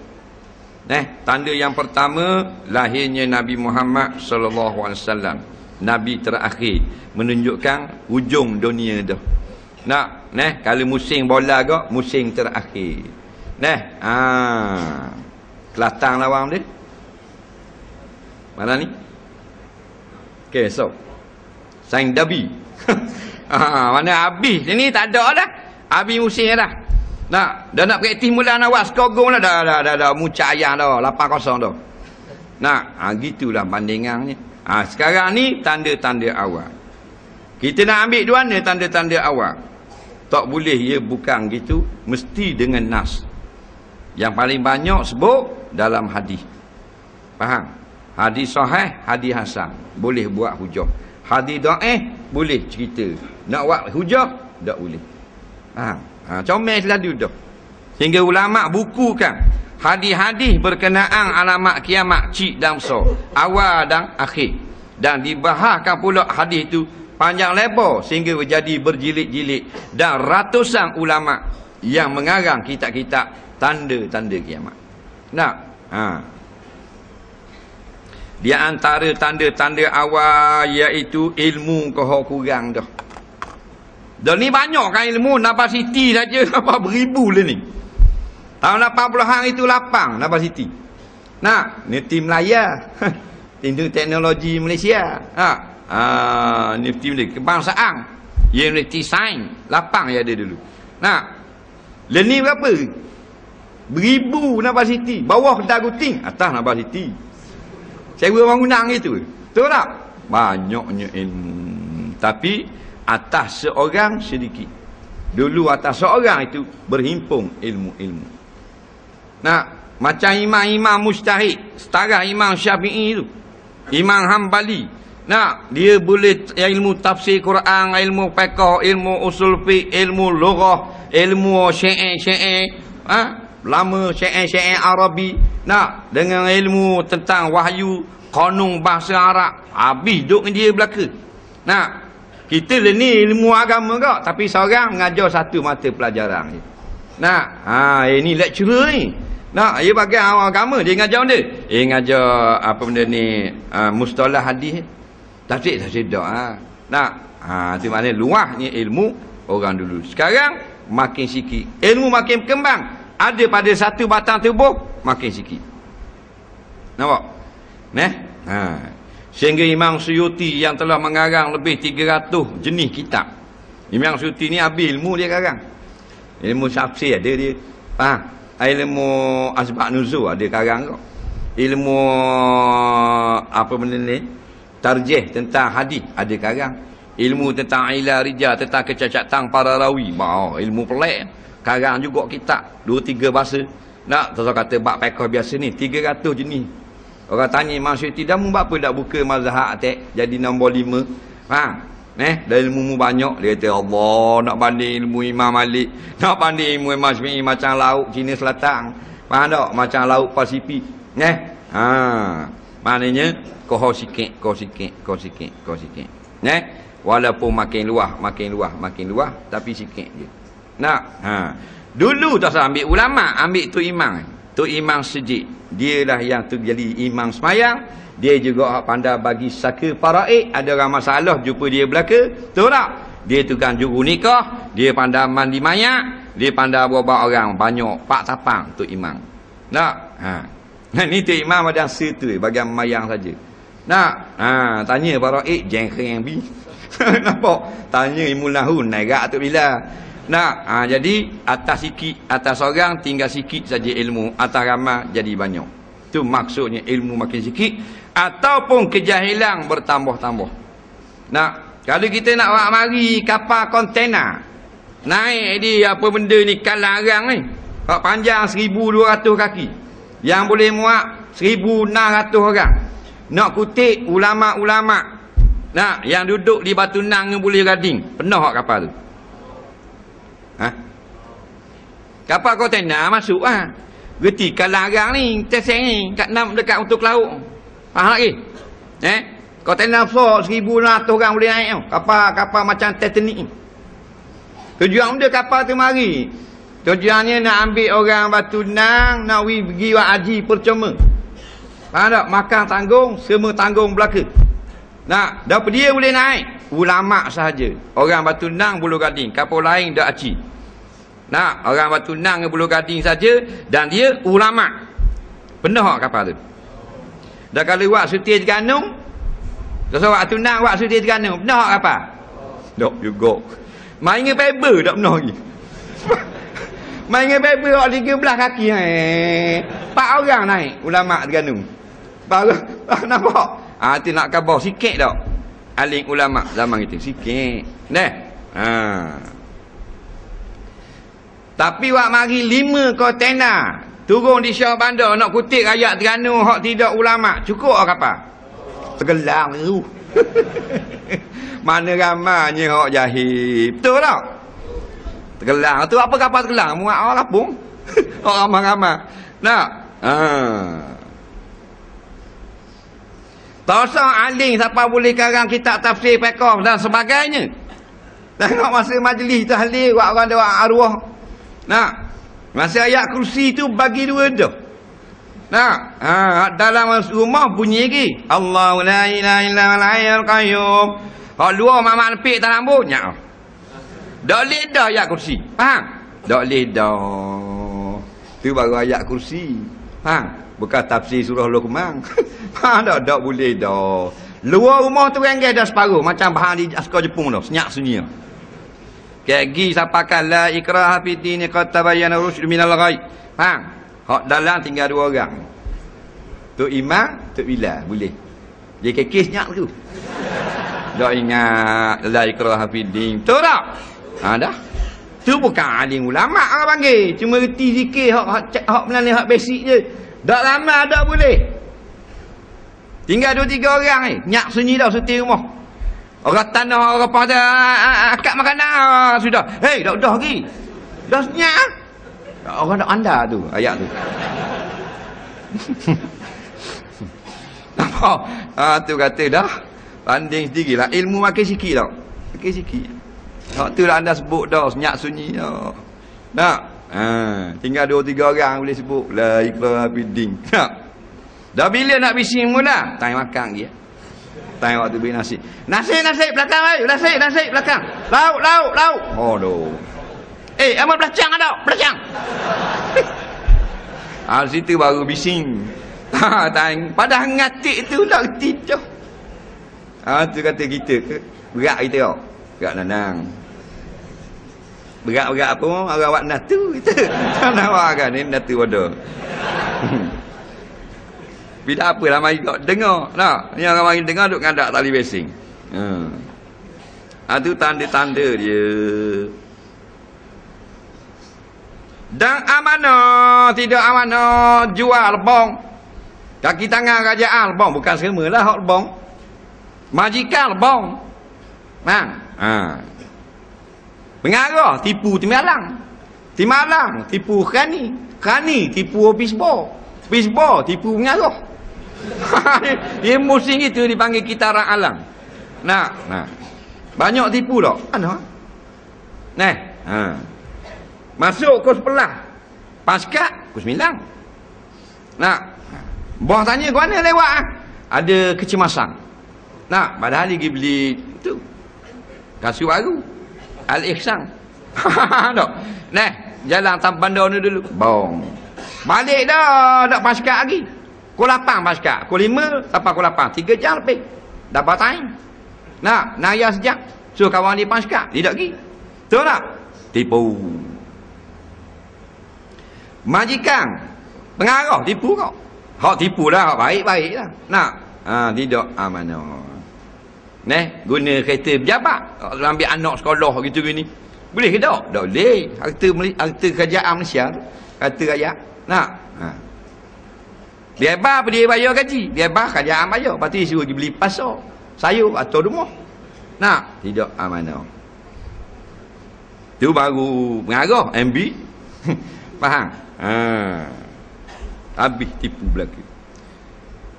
Tanda yang pertama lahirnya Nabi Muhammad sallallahu alaihi wasallam, nabi terakhir, menunjukkan hujung dunia dah. Kalau musim bola gak musim terakhir. Kelantan lawang dia. Mana ni? Okey, so. Saing Dabi. Mana habis ni tak ada dah. Habis musim dah. Dah nak praktis mula awak skogong dah. Dah muncak ayam dah 8-0 dah. Gitulah bandingannya. Sekarang ni tanda-tanda awal. Kita nak ambil dua ni tanda-tanda awal. Tak boleh ia bukan gitu, mesti dengan nas. Yang paling banyak sebut dalam hadis. Faham? Hadis sahih, hadis hasan, boleh buat hujah. Hadis dhaif boleh cerita. Nak buat hujah tak boleh. Faham? Comel selalu dah. Sehingga ulama bukukan hadis-hadis berkenaan alamat kiamat cik dan besar, awal dan akhir. Dan dibahaskan pula hadis itu panjang lebar sehingga menjadi berjilid-jilid dan ratusan ulama yang mengarang kitab-kitab tanda-tanda kiamat. Di antara tanda-tanda awal iaitu ilmu kau kurang dah. Dan ni banyak kan ilmu Naba City saja berapa beribu lah ni. Tahun 80-an itu lapang Naba City. Ni tim layar. Tim teknologi Malaysia. Ni tim dia kebangsaan. Universiti Sains lapang ya ada dulu. Ni berapa? Beribu Naba City. Bawah Daguting, atas Naba City. Sewa bangunan itu. Betul tak? Banyaknya ilmu. Tapi atas seorang sedikit. Dulu atas seorang itu berhimpun ilmu-ilmu. Nah, macam imam-imam mujtahid, setara Imam Syafi'i itu, Imam Hambali. Nah, dia boleh ilmu tafsir Quran, ilmu fiqh, ilmu usul fiqh, ilmu lughah, ilmu syair, lama syair Arabi. Nah, dengan ilmu tentang wahyu, qanun bahasa Arab, habis duduk dengan dia belaka. Nah, kita ni ilmu agama kau, tapi seorang mengajar satu mata pelajaran ni. Nah, ini lecturer ni. Nah, dia bagi agama, dia ngajar benda. Ngajar apa benda ni, mustalah hadis. Tafsir dak. Nah, tu maknanya luahnya ilmu orang dulu. Sekarang makin sikit. Ilmu makin berkembang. Ada pada satu batang tubuh, makin sikit. Nampak? Sehingga Imam Suyuti yang telah mengarang lebih 300 jenis kitab. Imam Suyuti ni habis ilmu dia karang. Ilmu tafsir ada dia. Ilmu asbab nuzul ada karang kau. Ilmu apa benda ni? Tarjih tentang hadis ada karang. Ilmu tentang ilah rijal, tentang kecacatan para rawi. Ilmu pelik. Karang juga kitab 2-3 bahasa. Nak kata bab fiqh biasa ni 300 jenis. Orang tanya Imam Suyuti, dah mu apa tak buka mazhab atek jadi nombor 5? Dah ilmu mu banyak. Dia kata, Allah, nak banding ilmu Imam Malik, nak banding ilmu Imam Syafi'i macam laut Cina Selatan. Faham tak? Macam laut Pasifik. Maknanya kau sikit. Walaupun makin luah, tapi sikit je. Dulu tak salah ambil ulama, ambil tu imam. Tu imam sejid. Dialah yang tu jadi imam semayang. Dia juga pandai bagi saka faraid. Ada orang masalah jumpa dia belaka. Tahu tak? Dia tukang juru nikah, dia pandai mandi mayat, dia pandai bawa orang banyak pak tapang tu imam. Ni tu imam ada situ bagian mayang saja. Tanya faraid jengkeng bi. Nampak? Tanya ilmu lahu naik tu bila. Jadi atas sikit, atas orang tinggal sikit saja ilmu, atas ramai jadi banyak. Itu maksudnya ilmu makin sikit ataupun kejahilan bertambah-tambah. Kalau kita nak buat mari kapal kontena, naik di apa benda ni kalarang ni, panjang 1,200 kaki, yang boleh muat 1,600 orang. Nak kutip ulama-ulama, yang duduk di Batu Nang yang boleh gading, penuh kapal tu. Kapal kontena masuk Gerti kalarang ni, teseng ni kat dekat untuk laut. Faham lagi? Kontena besar 1,600 orang boleh naik tau. Kapal macam Titanic ni. Tujuan dia kapal tu mari. Tujuannya nak ambil orang Batu Nang, nak pergi buat haji percuma. Faham tak? Makan tanggung, semua tanggung belaka. Dapat dia boleh naik. Ulama sahaja. Orang Batu Nang Buluh Gading, kapal lain dak aci. Orang Batu Nang Buluh Gading saja, dan dia ulama. Penuh kapal tu. Dah kalau buat sutir Terengganu, kalau Batu Nang buat sutir Terengganu, penuh kapal. Tak juga. Main dengan paper tak penuh lagi. Main dengan paper 13 kaki. 4 orang naik ulama Terengganu. Nampak? Itu nak khabar sikit tak? Alim ulama zaman itu sikit. Tapi wak mari 5 kontena turun di Syah Bandar nak kutip rakyat Terengganu hak tidak ulama, cukup ke apa? Tergelang tu. Mana ramanya hak jahil. Betul tak? Tergelang tu apa kapal tergelang? Muat orang lapung. Orang ramai-ramai. Tak usah aling siapa boleh karang kitab tafsir fiqh dan sebagainya. Tengok masa majlis tahlil orang doa arwah. Masa ayat kursi tu bagi 2 dah. Dalam rumah bunyi lagi. Allahu la ilaha illa huwal hayyul qayyum. Hak luar mamak lepik tak rambut nyak. Dak leh dah ayat kursi. Faham? Dak leh dah. Tu baru ayat kursi. Faham? Bukan tafsir surah Luqman. Faham tak? Tak boleh dah. Luar rumah tu renggai dah separuh. Macam bahan di askar Jepun dah. Senyap sunyi. Kaki sapakan la ikraha fi dini qad tabayyana rusydu minal ghayy. Faham? Hak dalam tinggal 2 orang. Tu imam, tu bila boleh. Dia kekis nyak tu. Dak ingat la ikraha fi din. Betul tak? Dah. Tu bukan alim ulama orang panggil. Cuma reti zikir hak Melayu hak basic je. Tak ramai ada boleh. Tinggal 2-3 orang ni. Nyak sunyi dah setir rumah. Orang tanah, orang pada akak makanan sudah. Hei, dah lagi. Dah nyak. Orang nak anda tu, ayat tu. Nampak? Tu kata dah. Banding sendirilah. Ilmu makin sikit tau. Makin sikit. Hak tu lah anda sebut dah. Senyak sunyi dah. Nak? Tinggal 2-3 orang boleh sebut. La ikhlas biding. Nak? Dah bila nak bising mula? Time makan dia. Time waktu beri nasi. Nasi belakang ayo. Nasi belakang. Lauk. Oh doh. Amat belacang ada. Belacang. Situ baru bising. Padahal ngatik tu nak tidur. Tu kata kita berat kita tau. Berat nanang. Berat apa orang awak natu kita. Tak nak kan ni natu bodoh. Bila apa lah mari kau dengar. Nak. Ni orang mari dengar duk ngadak tali basing. Tu tanda-tanda dia. Dan amanah, tidak amanah jual lebong. Kaki tangan kerajaan lebong, bukan semalah hak lebong. Majikan lebong. Pengarah tipu Timalang. Timalang tipu Khani. Khani tipu Bisbo. Bisbo tipu pengarah. Dia musim itu dipanggil kitaran alam. Nah. Banyak tipu tak? Ana. Masuk kos pelah. Pasca kos 9. Bos tanya ke mana lewat Ada kecemasan. Padahal dia pergi beli tu kasut baru. Al-Ihsan. Tak. Jalan tanpa bandar ni dulu. Bong. Balik dah, tak pasca lagi. Pukul 8 pasca. Pukul 5 sampai pukul 8. 3 jam lebih. Dapat time. Naya sejak. So kawan dia pasca. Dia tak pergi. Betul tak? Tipu. Majikan. Pengarah tipu kau. Hak tipu lah. Hak baik-baik lah. Tidak amanah. Guna kereta pejabat. Ambil anak sekolah gitu gini. Boleh ke tak? Tak boleh. Harta kerajaan Malaysia. Harta rakyat. Biar apa dia bayar gaji? Biar kerajaan bayar. Lepas tu dia suruh pergi beli pasar. Sayur atau rumah. Tidak amanah. Tu baru pengarah MB. Faham? Habis tipu belaka.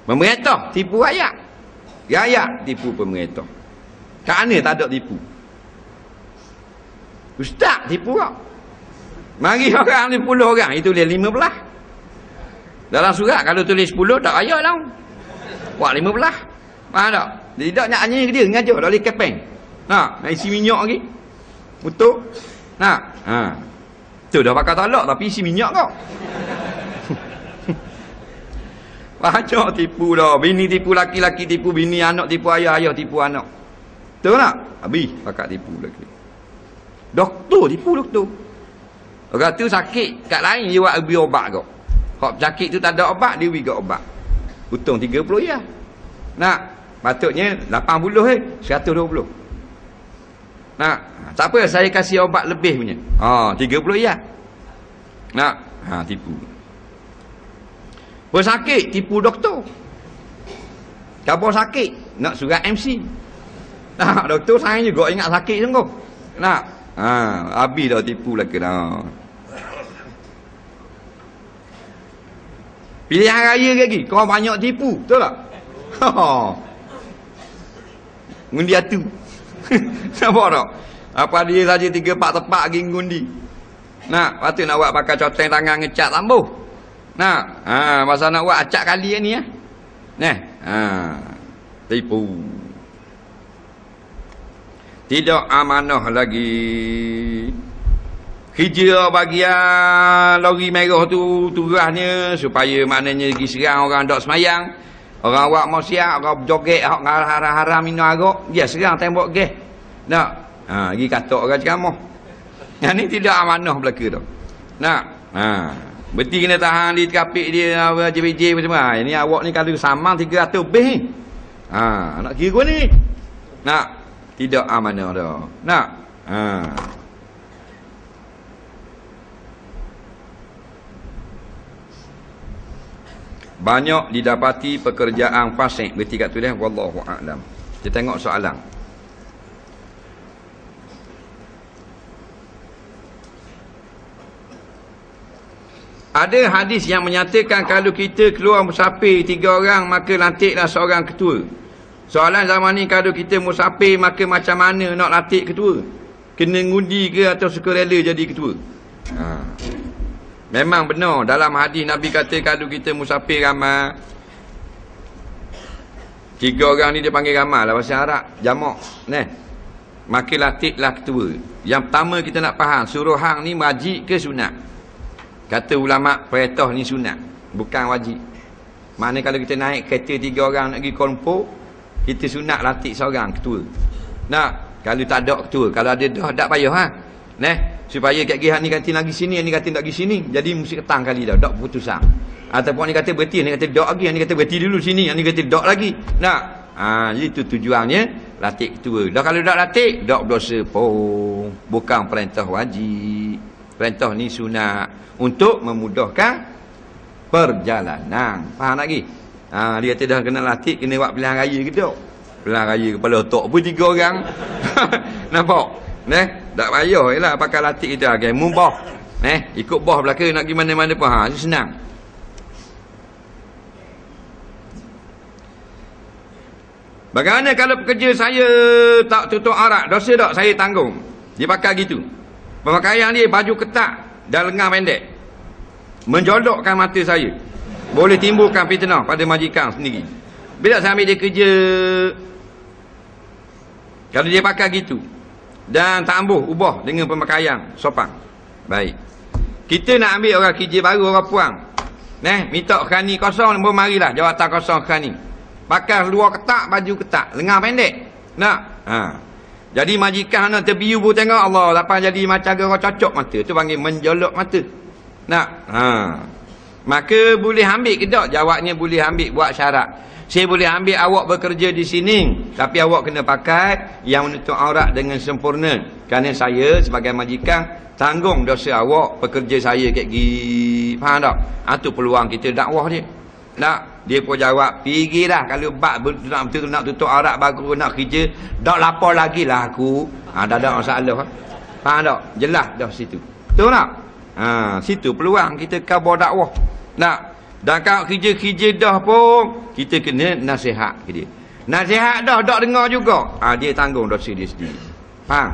Pemerintah tipu rakyat. Rakyat tipu pemerintah. Kat mana tak ada tipu? Ustaz tipu kau. Mari orang ni 10 orang, itu tulis 15. Dalam surat kalau tulis 10 tak payah lah. Buat 15. Faham tak? Tidak nak hanya dia ngajar tak boleh kepeng. Nak isi minyak lagi. Betul? Tu dah pakai talak tapi isi minyak kau. Banyak tipu dah. Bini tipu laki-laki, tipu bini, anak tipu ayah, ayah tipu anak. Betul tak? Habis pakat tipu lagi. Doktor tipu doktor. Orang tu sakit kat lain dia buat beli obat kau. Hak sakit tu tak ada obat dia bagi obat. Untung 30 ya. Patutnya 80 120. Tak apa saya kasih obat lebih punya. 30 ya. Tipu. Pesakit tipu doktor. Kalau sakit nak surat MC. Doktor saya juga ingat sakit sungguh. Habis dah tipu lah kena. Pilihan raya lagi. Kau banyak tipu. Betul tak? Ngundi atu. Nampak tak? Apa dia saja 3-4 tepat lagi ngundi. Patut nak buat pakai coteng tangan ngecat lambuh. Masa nak buat acak kali ni tipu. Tidak amanah lagi. Kerja bagian lori merah tu turahnya supaya maknanya pergi serang orang dok semayang. Orang awak mau siap, orang joget hak haram-haram minum arak, dia serang tembok gas. Pergi katok orang ceramah. Yang ni tidak amanah belaka tu. Berarti kena tahan di kapik dia JBJ macam mana. Ini awak ni kalau samang 300 lebih ni. Nak kira ni. Tidak amanah dah. banyak didapati pekerjaan fasik. Berarti kat tulis wallahu a'lam. Kita tengok soalan. Ada hadis yang menyatakan kalau kita keluar musafir 3 orang maka lantiklah seorang ketua. Soalan zaman ni kalau kita musafir maka macam mana nak lantik ketua? Kena ngundi ke atau sukarela jadi ketua? Memang benar dalam hadis Nabi kata kalau kita musafir ramai 3 orang ni dia panggil ramai lah bahasa Arab, jamak, maka lantiklah ketua. Yang pertama kita nak faham suruhan ni wajib ke sunat? Kata ulama perintah ni sunat, bukan wajib. Mana kalau kita naik kereta 3 orang nak pergi Kuala Lumpur, kita sunat lantik seorang ketua. Nak, kalau tak ada ketua, kalau ada dah tak payah supaya kat gihan ni kata lagi sini, ni kata tak pergi sini, jadi mesti ketang kali dah, tak putusan. Ataupun ni kata berhenti, ni kata dok lagi, ni kata berhenti dulu sini, ni kata dok lagi. Nak, jadi itu tujuannya lantik ketua. Dah kalau tak lantik, dok berdosa pun. Bukan perintah wajib. Perintah ni sunat untuk memudahkan perjalanan. Faham lagi? Dia kata dah kena latih, kena buat pilihan raya ke tak? Pilihan raya kepala otak pun 3 orang. Nampak? Tak payah jelah pakai latih kita. Okay. Mubah. Ikut bawah belakang nak pergi mana-mana pun. Itu senang. Bagaimana kalau pekerja saya tak tutup aurat? Dosa tak saya tanggung? Dia pakai gitu. Pemakaian dia baju ketat dan lengan pendek, menjolokkan mata saya, boleh timbulkan fitnah pada majikan sendiri. Bila saya ambil dia kerja, kalau dia pakai gitu dan tak ambuh ubah dengan pemakaian sopan, baik. Kita nak ambil orang kerja baru, orang puang, minta khani kosong, marilah jawatan kosong khani, pakai luar ketat, baju ketat, lengan pendek. Nak jadi majikan nak terbiu pun tengok Allah, lepas jadi macam orang cocok mata, tu panggil menjolok mata. Nak, maka boleh ambil ke tak? Jawabnya boleh ambil, buat syarat. Saya boleh ambil awak bekerja di sini, tapi awak kena pakai yang menutup aurat dengan sempurna. Kerana saya sebagai majikan tanggung dosa awak pekerja saya kat gigi. Faham tak? Itu peluang kita dakwah dia. Nak, dia pun jawab, pergilah kalau bak betul nak tutup aurat baru nak kerja, tak lapar lagi lah aku. Dah ada masalah. Faham tak? Jelas dah situ. Betul tak? Situ peluang kita khabar dakwah. Nak, dan kalau kerja-kerja dah pun kita kena nasihat ke dia. Nasihat dah tak dengar juga, dia tanggung dosa dia sendiri. Faham?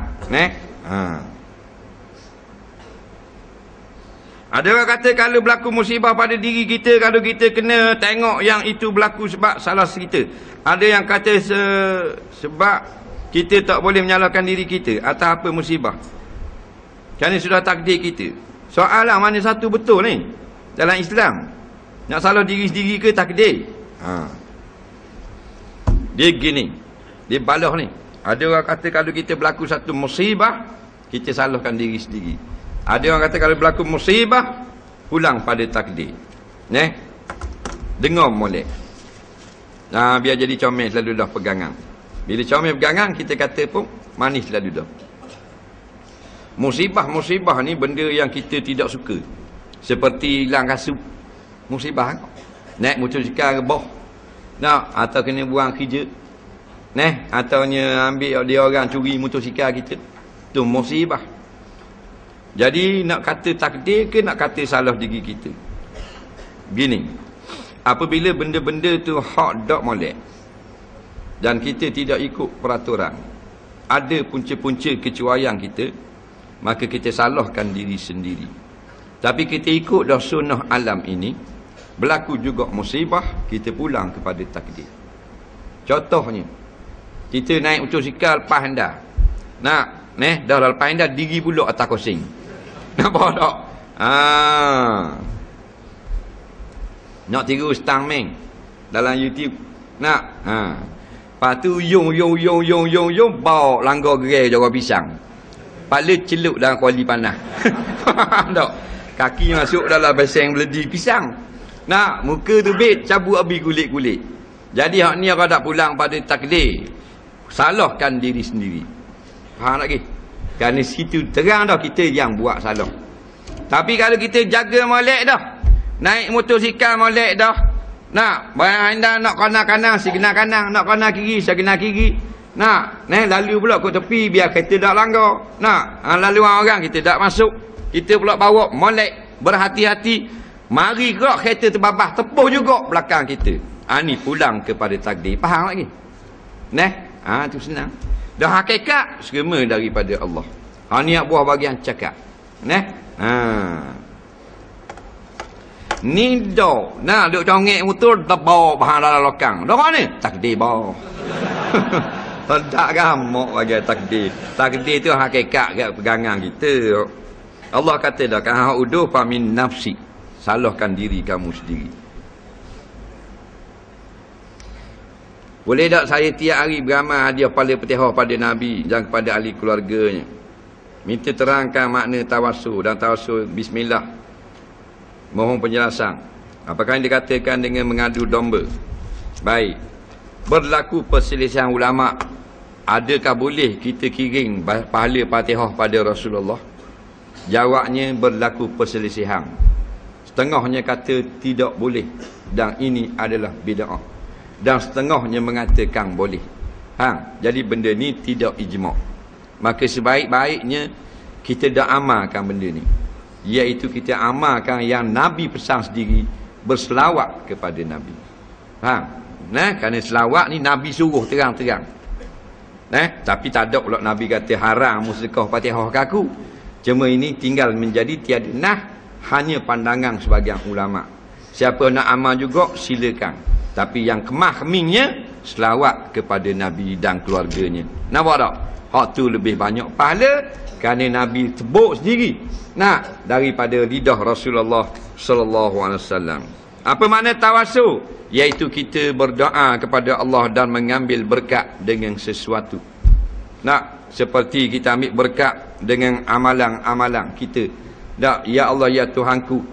Ada orang kata kalau berlaku musibah pada diri kita, kalau kita kena tengok yang itu berlaku sebab salah kita. Ada yang kata sebab kita tak boleh menyalahkan diri kita atas apa musibah, kerana sudah takdir kita. Soalan mana satu betul ni dalam Islam? Nak salah diri sendiri ke takdir? Dia gini, dia balah ni. Ada orang kata kalau kita berlaku satu musibah, kita salahkan diri sendiri. Ada orang kata kalau berlaku musibah, pulang pada takdir. Dengar molek. Biar jadi comel selalu dah pegangan. Bila comel pegangan, kita kata pun manis selalu dah. Musibah-musibah ni benda yang kita tidak suka. Seperti hilang kasut, musibah. Naik motosikal rebah. Atau kena buang kerja. Ataunya ambil dia orang curi motosikal kita. Itu musibah. Jadi nak kata takdir ke nak kata salah diri kita? Gini, apabila benda-benda tu hak dak molek dan kita tidak ikut peraturan, ada punca-punca kecuaian kita, maka kita salahkan diri sendiri. Tapi kita ikut dah sunnah alam ini, berlaku juga musibah, kita pulang kepada takdir. Contohnya, kita naik motosikal lepas anda. Dah lepas anda diri pulak atas kosing. Nampak tak? Nak tiru stang meng dalam YouTube. Lepas tu yung bawa langgar gerai jaga pisang. Kepala celup dalam kuali panas. Faham tak? Kaki masuk dalam baseng beledi pisang. Muka tu bit cabut habis kulit-kulit. Jadi hak ni kalau tak pulang pada takdir, salahkan diri sendiri. Faham lagi? Kerana situ terang dah kita yang buat salah. Tapi kalau kita jaga molek dah, naik motosikal molek dah, Nak, bayang anda nak kanan-kanan, si kena kanan, nak kanan kiri, si kena kiri. Nak, lalu pula ke tepi biar kita tak langgar. Nak, laluan orang kita tak masuk. Kita pula bawa molek, berhati-hati. Mari gerak kereta terbabah, tepuh juga belakang kita. Ni pulang kepada takdir. Faham lagi? Tu senang. Dah hakikat semua daripada Allah. Ni buah bagian cakap. Ni dah. Duk congek motor bawa bahan dalam lokang. Dah ni? Takdir bawa. Tak gamak bagi takdir. Takdir tu hakikat kat pegangan kita. Allah kata dah kan uduh fa min nafsi. Salahkan diri kamu sendiri. Boleh tak saya tiap hari beramal hadiah pada Fatihah pada Nabi dan kepada ahli keluarganya? Minta terangkan makna tawassul dan tawassul bismillah. Mohon penjelasan. Apakah yang dikatakan dengan mengadu domba? Baik. Berlaku perselisihan ulama. Adakah boleh kita kirim pahala Fatihah pada Rasulullah? Jawabnya berlaku perselisihan. Setengahnya kata tidak boleh dan ini adalah bid'ah. Dan setengahnya mengatakan boleh. Jadi benda ni tidak ijma'. Maka sebaik-baiknya kita dah amalkan benda ni. Iaitu kita amalkan yang Nabi pesan sendiri, berselawat kepada Nabi. Kerana selawat ni Nabi suruh terang-terang. Tapi tak ada pula Nabi kata haram muslikah Fatihah ke aku. Cuma ini tinggal menjadi tiada nah, hanya pandangan sebagian ulama. Siapa nak amal juga silakan. Tapi yang kemah-kemingnya selawat kepada Nabi dan keluarganya. Nampak tak? Hak tu lebih banyak pahala kerana Nabi sebut sendiri. Daripada lidah Rasulullah sallallahu alaihi wasallam. Apa makna tawassul? Iaitu kita berdoa kepada Allah dan mengambil berkat dengan sesuatu. Seperti kita ambil berkat dengan amalan-amalan kita. Ya Allah ya Tuhanku.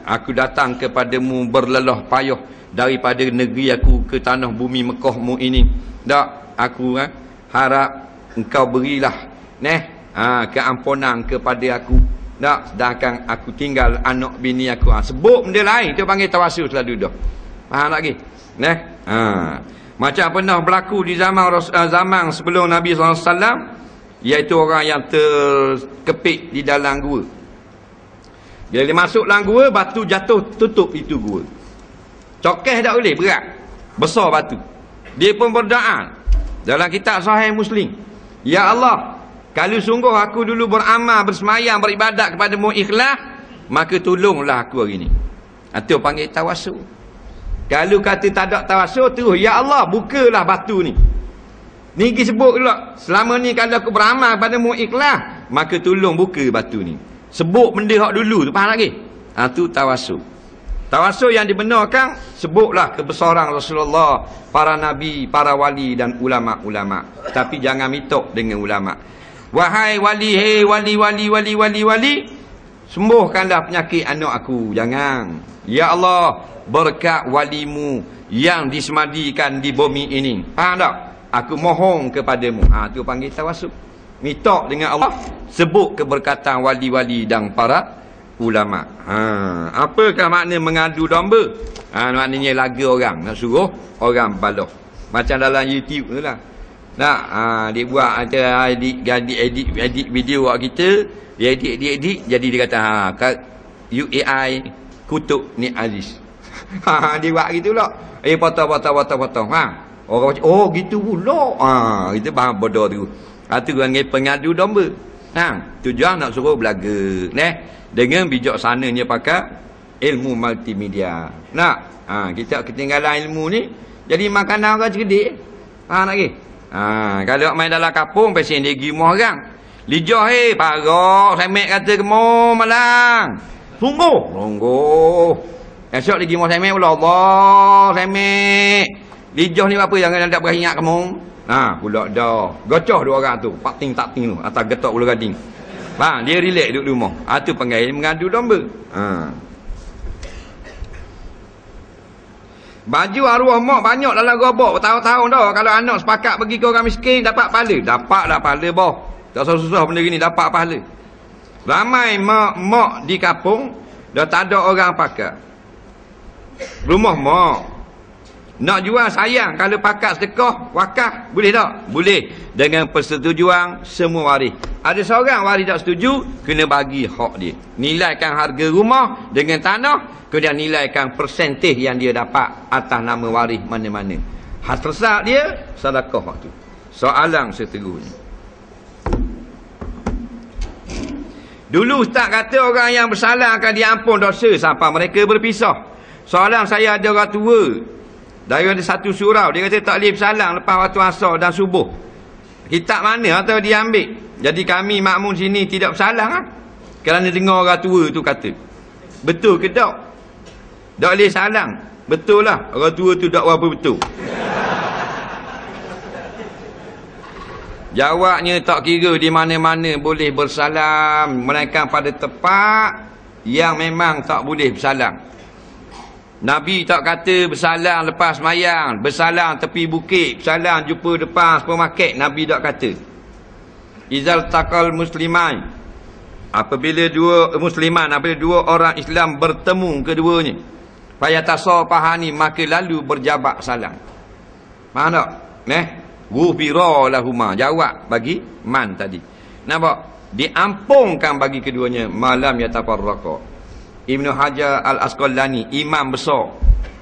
Aku datang kepadamu berlelah payah daripada negeri aku ke tanah bumi Mekahmu ini. Aku harap engkau berilah keampunan kepada aku. Sedangkan aku tinggal anak bini aku. Sebut benda lain tu panggil tawassul selalu dah. Faham lagi? Macam pernah berlaku di zaman sebelum Nabi SAW, iaitu orang yang terkepit di dalam gua. Bila dia masuk dalam gua, batu jatuh tutup itu gua. Cokeh tak boleh, berat. Besar batu. Dia pun berdoa dalam kitab Sahih Muslim. Ya Allah, kalau sungguh aku dulu beramal, bersemayam, beribadat kepadamu ikhlas, maka tolonglah aku hari ini. Itu panggil tawassul. Kalau kata tak ada tawassul, terus ya Allah, bukalah batu ni. Ni sebut dulu. Selama ni kalau aku beramal kepadamu ikhlas, maka tolong buka batu ni. Sebut benda hak dulu tu, faham lagi? Itu tawassul. Tawassul yang dibenarkan, sebutlah kebesaran Rasulullah, para nabi, para wali dan ulama-ulama. Tapi jangan mitok dengan ulama. Wahai wali, hei wali, sembuhkanlah penyakit anak aku. Jangan. Ya Allah, berkat walimu yang disemadikan di bumi ini. Faham tak? Aku mohon kepadamu. Itu panggil tawassul. Mitok dengan Allah, sebut keberkatan wali-wali dan para ulama. Apakah makna mengadu domba? Maknanya laga orang, nak suruh orang balah. Macam dalam YouTube tu lah. Dia buat edit video buat kita, dia edit jadi dia kata UAI kutuk ni Aziz. Dia buat gitu lah. Potong. Orang macam gitu pula. Itu bahan bodoh tu. Itu panggil pengadu domba. Tujuan nak suruh belaga. Dengan bijaksananya pakai ilmu multimedia. Kita ketinggalan ilmu ni, jadi makanan orang cerdik. Faham lagi? Kalau main dalam kampung, pesen dia pergi rumah orang. Lijah parok, semek kata kemo malang. Sungguh. Esok lagi rumah semek pula. Allah, semek. Lijah ni apa yang tak beringat kamu? Pula dah. Gocah dua orang tu. Takting tu. Atas getok bulu gading. Dia relax duduk di rumah. Itu panggil mengadu domba. Baju arwah mak banyak dalam gerobak bertahun-tahun dah. Kalau anak sepakat pergi ke orang miskin, dapat pahala. Dapatlah pahala boh. Tak susah-susah benda gini, dapat pahala. Ramai mak di kampung dah tak ada orang pakai. Rumah mak. Nak jual sayang, kalau pakat sedekah, wakaf, boleh tak? Boleh. Dengan persetujuan semua waris. Ada seorang waris tak setuju, kena bagi hak dia. Nilaikan harga rumah dengan tanah, kemudian nilaikan persentif yang dia dapat atas nama waris mana-mana. Hak tersat dia, sedekah hak tu. Soalan seterusnya. Dulu Ustaz kata orang yang bersalah akan diampun dosa sampai mereka berpisah. Soalan saya, ada orang tua dari ada satu surau, dia kata tak boleh bersalang lepas waktu asar dan subuh. Kitab mana atau dia ambil? Jadi kami makmum sini tidak bersalang lah. Kerana dengar orang tua tu kata. Betul ke tak? Tak boleh salang. Betul lah. Orang tua tu tak apa betul. Jawabnya tak kira di mana-mana boleh bersalam, melainkan pada tempat yang memang tak boleh bersalam. Nabi tak kata bersalang lepas mayang, bersalang tepi bukit, bersalang jumpa depan supermarket. Nabi tak kata. Izal taqal musliman, apabila dua orang Islam bertemu keduanya, fayatasafahani, maka lalu berjabat salam. Faham tak? Ghufira lahuma, jawab bagi man tadi. Nampak? Diampunkan bagi keduanya malam yatafarraqa. Ibnu Hajar Al-Asqalani, imam besar,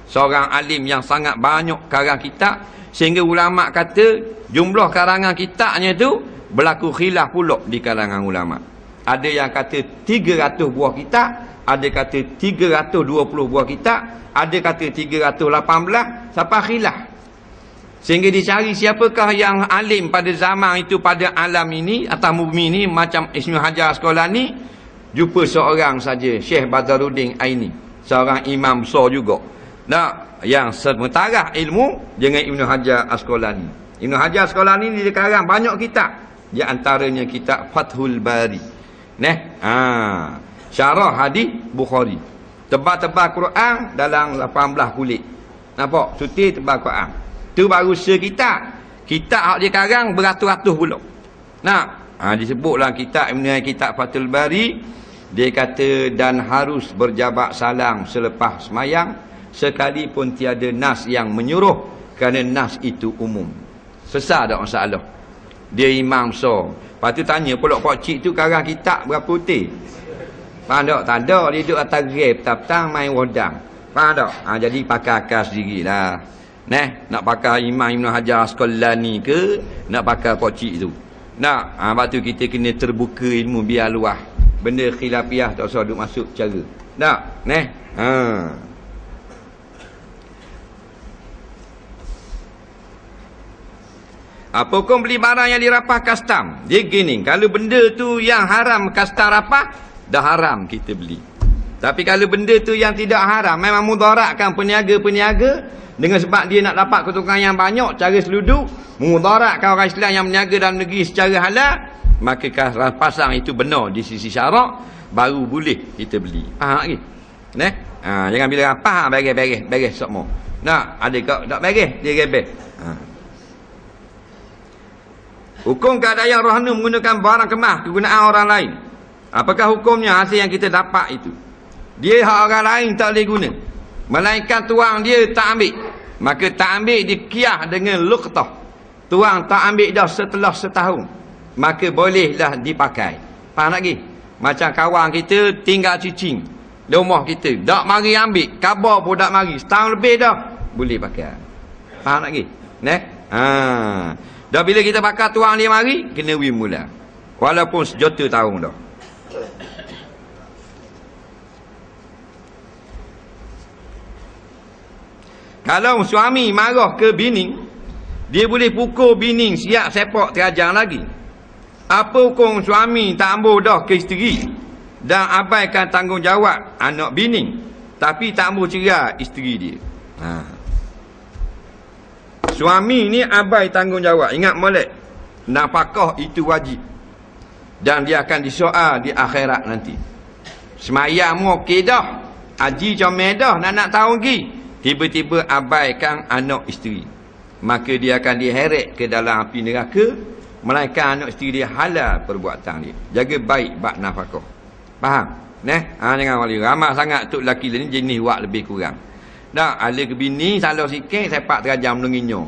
seorang alim yang sangat banyak karang kitab, sehingga ulama kata jumlah karangan kitabnya tu berlaku khilaf pula di kalangan ulama. Ada yang kata 300 buah kitab, ada kata 320 buah kitab, ada kata 318, sampai khilaf. Sehingga dicari siapakah yang alim pada zaman itu, pada alam ini atas bumi ini, macam Ibnu Hajar Asqalani. Jumpa seorang saja, Syekh Badruddin Aini, seorang imam besar juga. Nah, yang sementara ilmu dengan Ibnu Hajar Asqalani. Ibnu Hajar Asqalani dia karang banyak kitab. Di antaranya kitab Fathul Bari. Syarah hadis Bukhari. Tebal-tebal Quran dalam 18 kulit. Nampak? Suti tebal Quran. Tu baru sekitab. Kitab hak dia karang beratus-ratus pula. Disebutlah kitab kitab Fathul Bari. Dia kata, dan harus berjabat salam selepas semayang, sekalipun tiada nas yang menyuruh, kerana nas itu umum. Sesat tak masalah. Dia imam besar. Lepas tu tanya pula pak cik tu karang kitab berapa putih? Faham tak? Tak ada. Dia duduk atas grab, petang main wadang. Faham tak? Jadi pakai akal sendirilah. Nak pakai Imam Ibn Hajar Asqalani ke, nak pakai pak cik tu. Lepas tu kita kena terbuka ilmu biar luah. Benda khilafiah tak usah duk masuk cara. Tak? Apa hukum beli barang yang dirapah custom? Dia gini, kalau benda tu yang haram custom rapah, dah haram kita beli. Tapi kalau benda tu yang tidak haram, memang mudaratkan peniaga-peniaga, dengan sebab dia nak dapat keuntungan yang banyak, cara seluduk, mudaratkan orang Islam yang berniaga dalam negeri secara halal, maka pasang itu benar di sisi syarak, baru boleh kita beli. Faham lagi? Jangan bila rapah beres semua. Ada kau tak beres, dia rebel. Hukum keadaan rohani menggunakan barang kemas kegunaan orang lain. Apakah hukumnya hasil yang kita dapat itu? Dia hak orang lain tak boleh guna, melainkan tuang dia tak ambil. Maka tak ambil dikiah dengan luqtah. Tuang tak ambil dah setelah setahun, maka bolehlah dipakai. Faham lagi? Macam kawan kita tinggal cicing di rumah kita, tak mari ambil, khabar pun tak mari, setahun lebih dah, boleh pakai. Faham lagi? Dah bila kita pakai tuang dia mari, kena win mula, walaupun sejuta tahun dah. Kalau suami marah ke bini, dia boleh pukul bini siap sepak terajang lagi. Apa hukum suami tak ambil dah ke isteri dan abaikan tanggungjawab anak bini, tapi tak ambil cerai isteri dia? Suami ni abai tanggungjawab. Ingat molek, nafkah itu wajib dan dia akan disoal di akhirat nanti. Semayang mu okey dah, haji comel dah, nak tahu lagi, tiba-tiba abaikan anak isteri, maka dia akan diheret ke dalam api neraka, melainkan anak isteri dia halal perbuatan dia. Jaga baik bab nafkah. Faham? Jangan wali ramah sangat tok lelaki ni jenis wak lebih kurang. Nah, ala ke bini salah sikit sepak terajam lenginyo.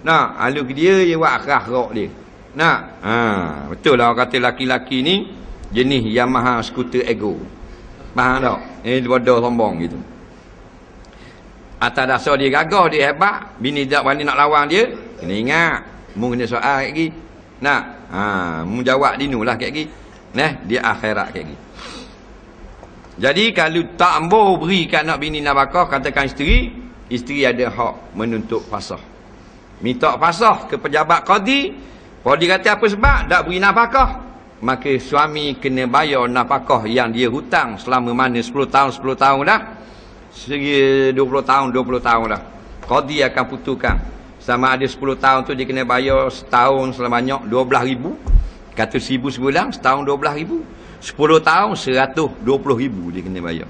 Nah, ala ke dia buat akhah rok dia. Nah, betul lah orang kata laki-laki ni jenis Yamaha skuter ego. Faham tak? Bodoh sombong gitu. Atas dasar dia gagah, dia hebat, bini tak berani nak lawan dia, kena ingat, mu kena soal lagi. Nak, mu jawab dinulah kat lagi. Nah, dia akhirat kat lagi. Jadi kalau tak ambo berikan nak bini nafkah, katakan isteri ada hak menuntut fasakh. Minta fasakh ke pejabat qadi, qadi kata apa sebab tak beri nafkah, maka suami kena bayar nafkah yang dia hutang selama mana 10 tahun dah. Segi 20 tahun dah. Qadi akan putuskan sama ada 10 tahun tu dia kena bayar setahun sebanyak 12,000. Kata 1,000 sebulan, setahun 12,000. 10 tahun 120,000 dia kena bayar.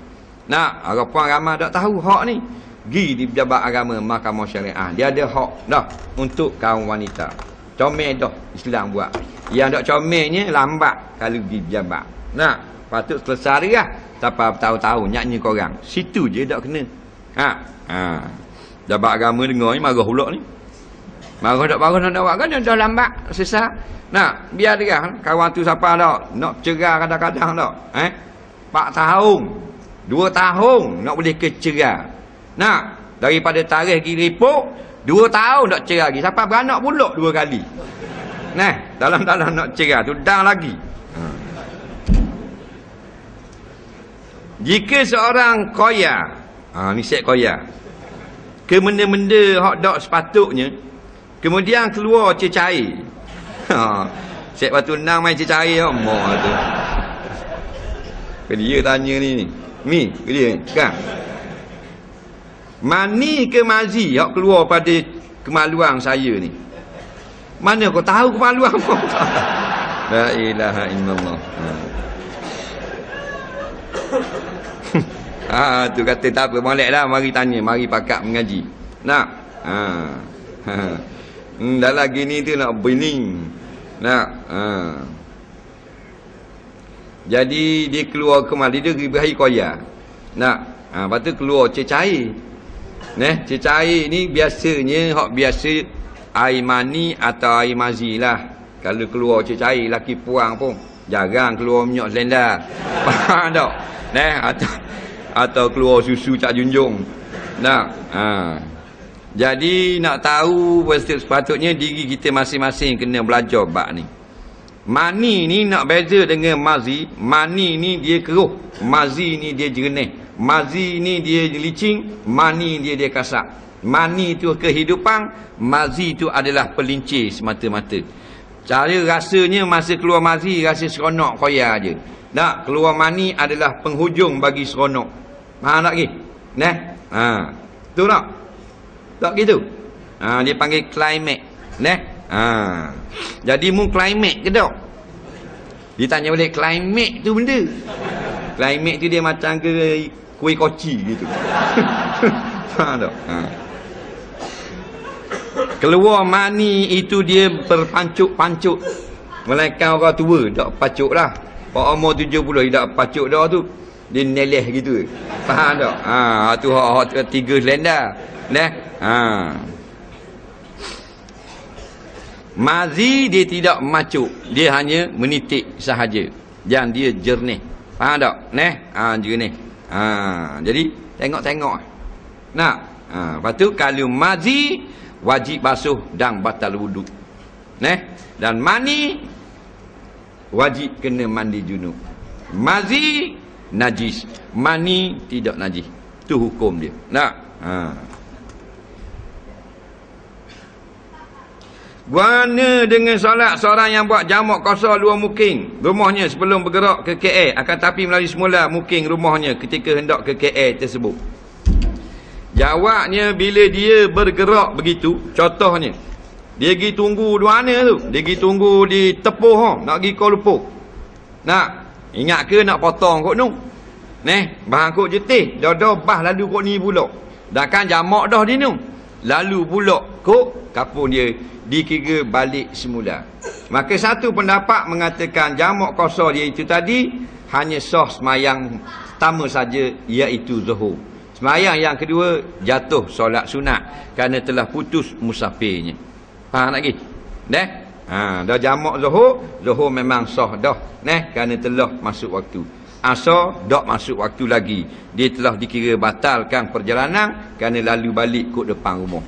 Nah, orang ramai tak tahu hak ni. Gi di pejabat agama Mahkamah Syariah, dia ada hak dah untuk kaum wanita. Comel dah Islam buat. Yang tak comelnya lambat kalau pergi pejabat. Nah, patut selesai lah. Sampai bertahun-tahun nyanyi korang. Situ je tak kena. Jabat agama dengar ni marah pula ni. Marah tak marah nak buat kan dah lambat sesat. Nah, biar dia kawan tu siapa tak nak cerai kadang-kadang tak. 4 tahun, 2 tahun nak boleh kecerai. Nah, daripada tarikh pergi report 2 tahun nak cerai lagi. Siapa beranak pula 2 kali. Nah, dalam-dalam nak cerai tu dah lagi. Jika seorang koya, ni set koya, ke benda-benda hak dak sepatutnya, kemudian keluar cecair. Set batu nang main cecair moh tu. Ke dia tanya ni. Ni ke dia kan. Mani ke mazi hak keluar pada kemaluan saya ni. Mana kau tahu kemaluan kau? La ilaha illallah. Tu kata tak apa, moleklah mari tanya, mari pakat mengaji. Nak. Dah lagi ni tu nak bening. Nak. Jadi dia keluar kemari dia berahi koya. Nak. Lepas tu keluar cecair. Cecair ni biasanya hak biasa air mani atau air mazi lah. Kalau keluar cecair laki puang pun jarang keluar minyak selendar. Faham tak? Atau keluar susu Cak Junjung. Jadi nak tahu sepatutnya diri kita masing-masing kena belajar bab ni. Mani ni nak beza dengan mazi. Mani ni dia keruh, mazi ni dia jernih. Mazi ni dia licin, mani dia kasar. Mani tu kehidupan, mazi tu adalah pelincir semata-mata. Cara rasanya masa keluar mazi rasa seronok koya je. Nak keluar mani adalah penghujung bagi seronok. Faham tak lagi? Tu tak? Tak gitu? Dia panggil climax. Jadi mu climax ke tak? Dia tanya balik climax tu benda. Climax tu dia macam ke kuih koci gitu. Faham tak? Keluar mani itu dia berpancuk-pancuk. Melainkan orang tua tak pancuk lah. Pak umur 70 tak pacuk dah tu. Dia neleh gitu. Faham tak? Tu hak 3 selendar. Mazi dia tidak macuk, dia hanya menitik sahaja. Dan dia jernih. Faham tak? Jernih. Jadi tengok-tengok. Lepas tu kalau mazi wajib basuh dan batal wuduk. Dan mani wajib kena mandi junub. Mazi najis, mani tidak najis. Tu hukum dia. Guana dengan solat seorang yang buat jamak qasar luar mukim rumahnya sebelum bergerak ke KL, akan tapi melalui semula mukim rumahnya ketika hendak ke KL tersebut. Jawabnya, bila dia bergerak begitu, contohnya dia pergi tunggu di mana tu? Dia pergi tunggu di Tepuh, nak pergi Kuala Lumpur. Nak ingat ke nak potong kot nu? Bahan kot jetih, dah bah lalu kot ni pula. Dah kan jamak dah di nu. Lalu pula kot kapun dia dikira balik semula. Maka satu pendapat mengatakan jamak qasar dia itu tadi hanya sah semayang pertama saja, iaitu zuhur. Sembahyang yang kedua jatuh solat sunat kerana telah putus musafirnya. Faham lagi? Dah jamak Zuhur memang sah dah. Kerana telah masuk waktu. Asar tak masuk waktu lagi. Dia telah dikira batalkan perjalanan kerana lalu balik kot depan rumah.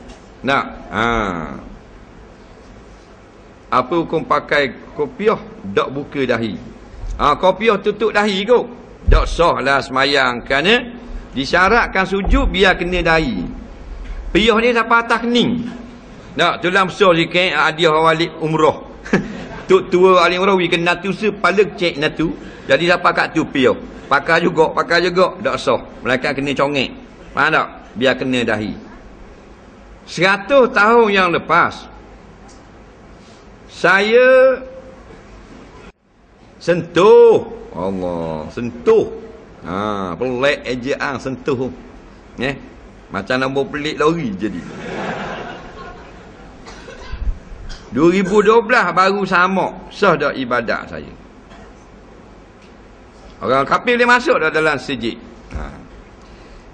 Apa hukum pakai kopiah tak buka dahi? Kopiah tutup dahi kot. Tak sah lah semayang kerana disyaratkan sujud biar kena dahi. Piah ni sampai atas kening. Tulang besar sikit hadiah walik umrah. Tuk tua ahli umrah kena tu sepala cek natu. Jadi sampai kat tu piah. Pakai juga tak sah. Mereka kena congek. Faham tak? Biar kena dahi. 100 tahun yang lepas saya sentuh Allah, sentuh. Pelik ejaan sentuh. Macam nombor pelik lori jadi. 2012 baru sama sah dak ibadat saya. Orang kafir boleh masuk dah dalam masjid.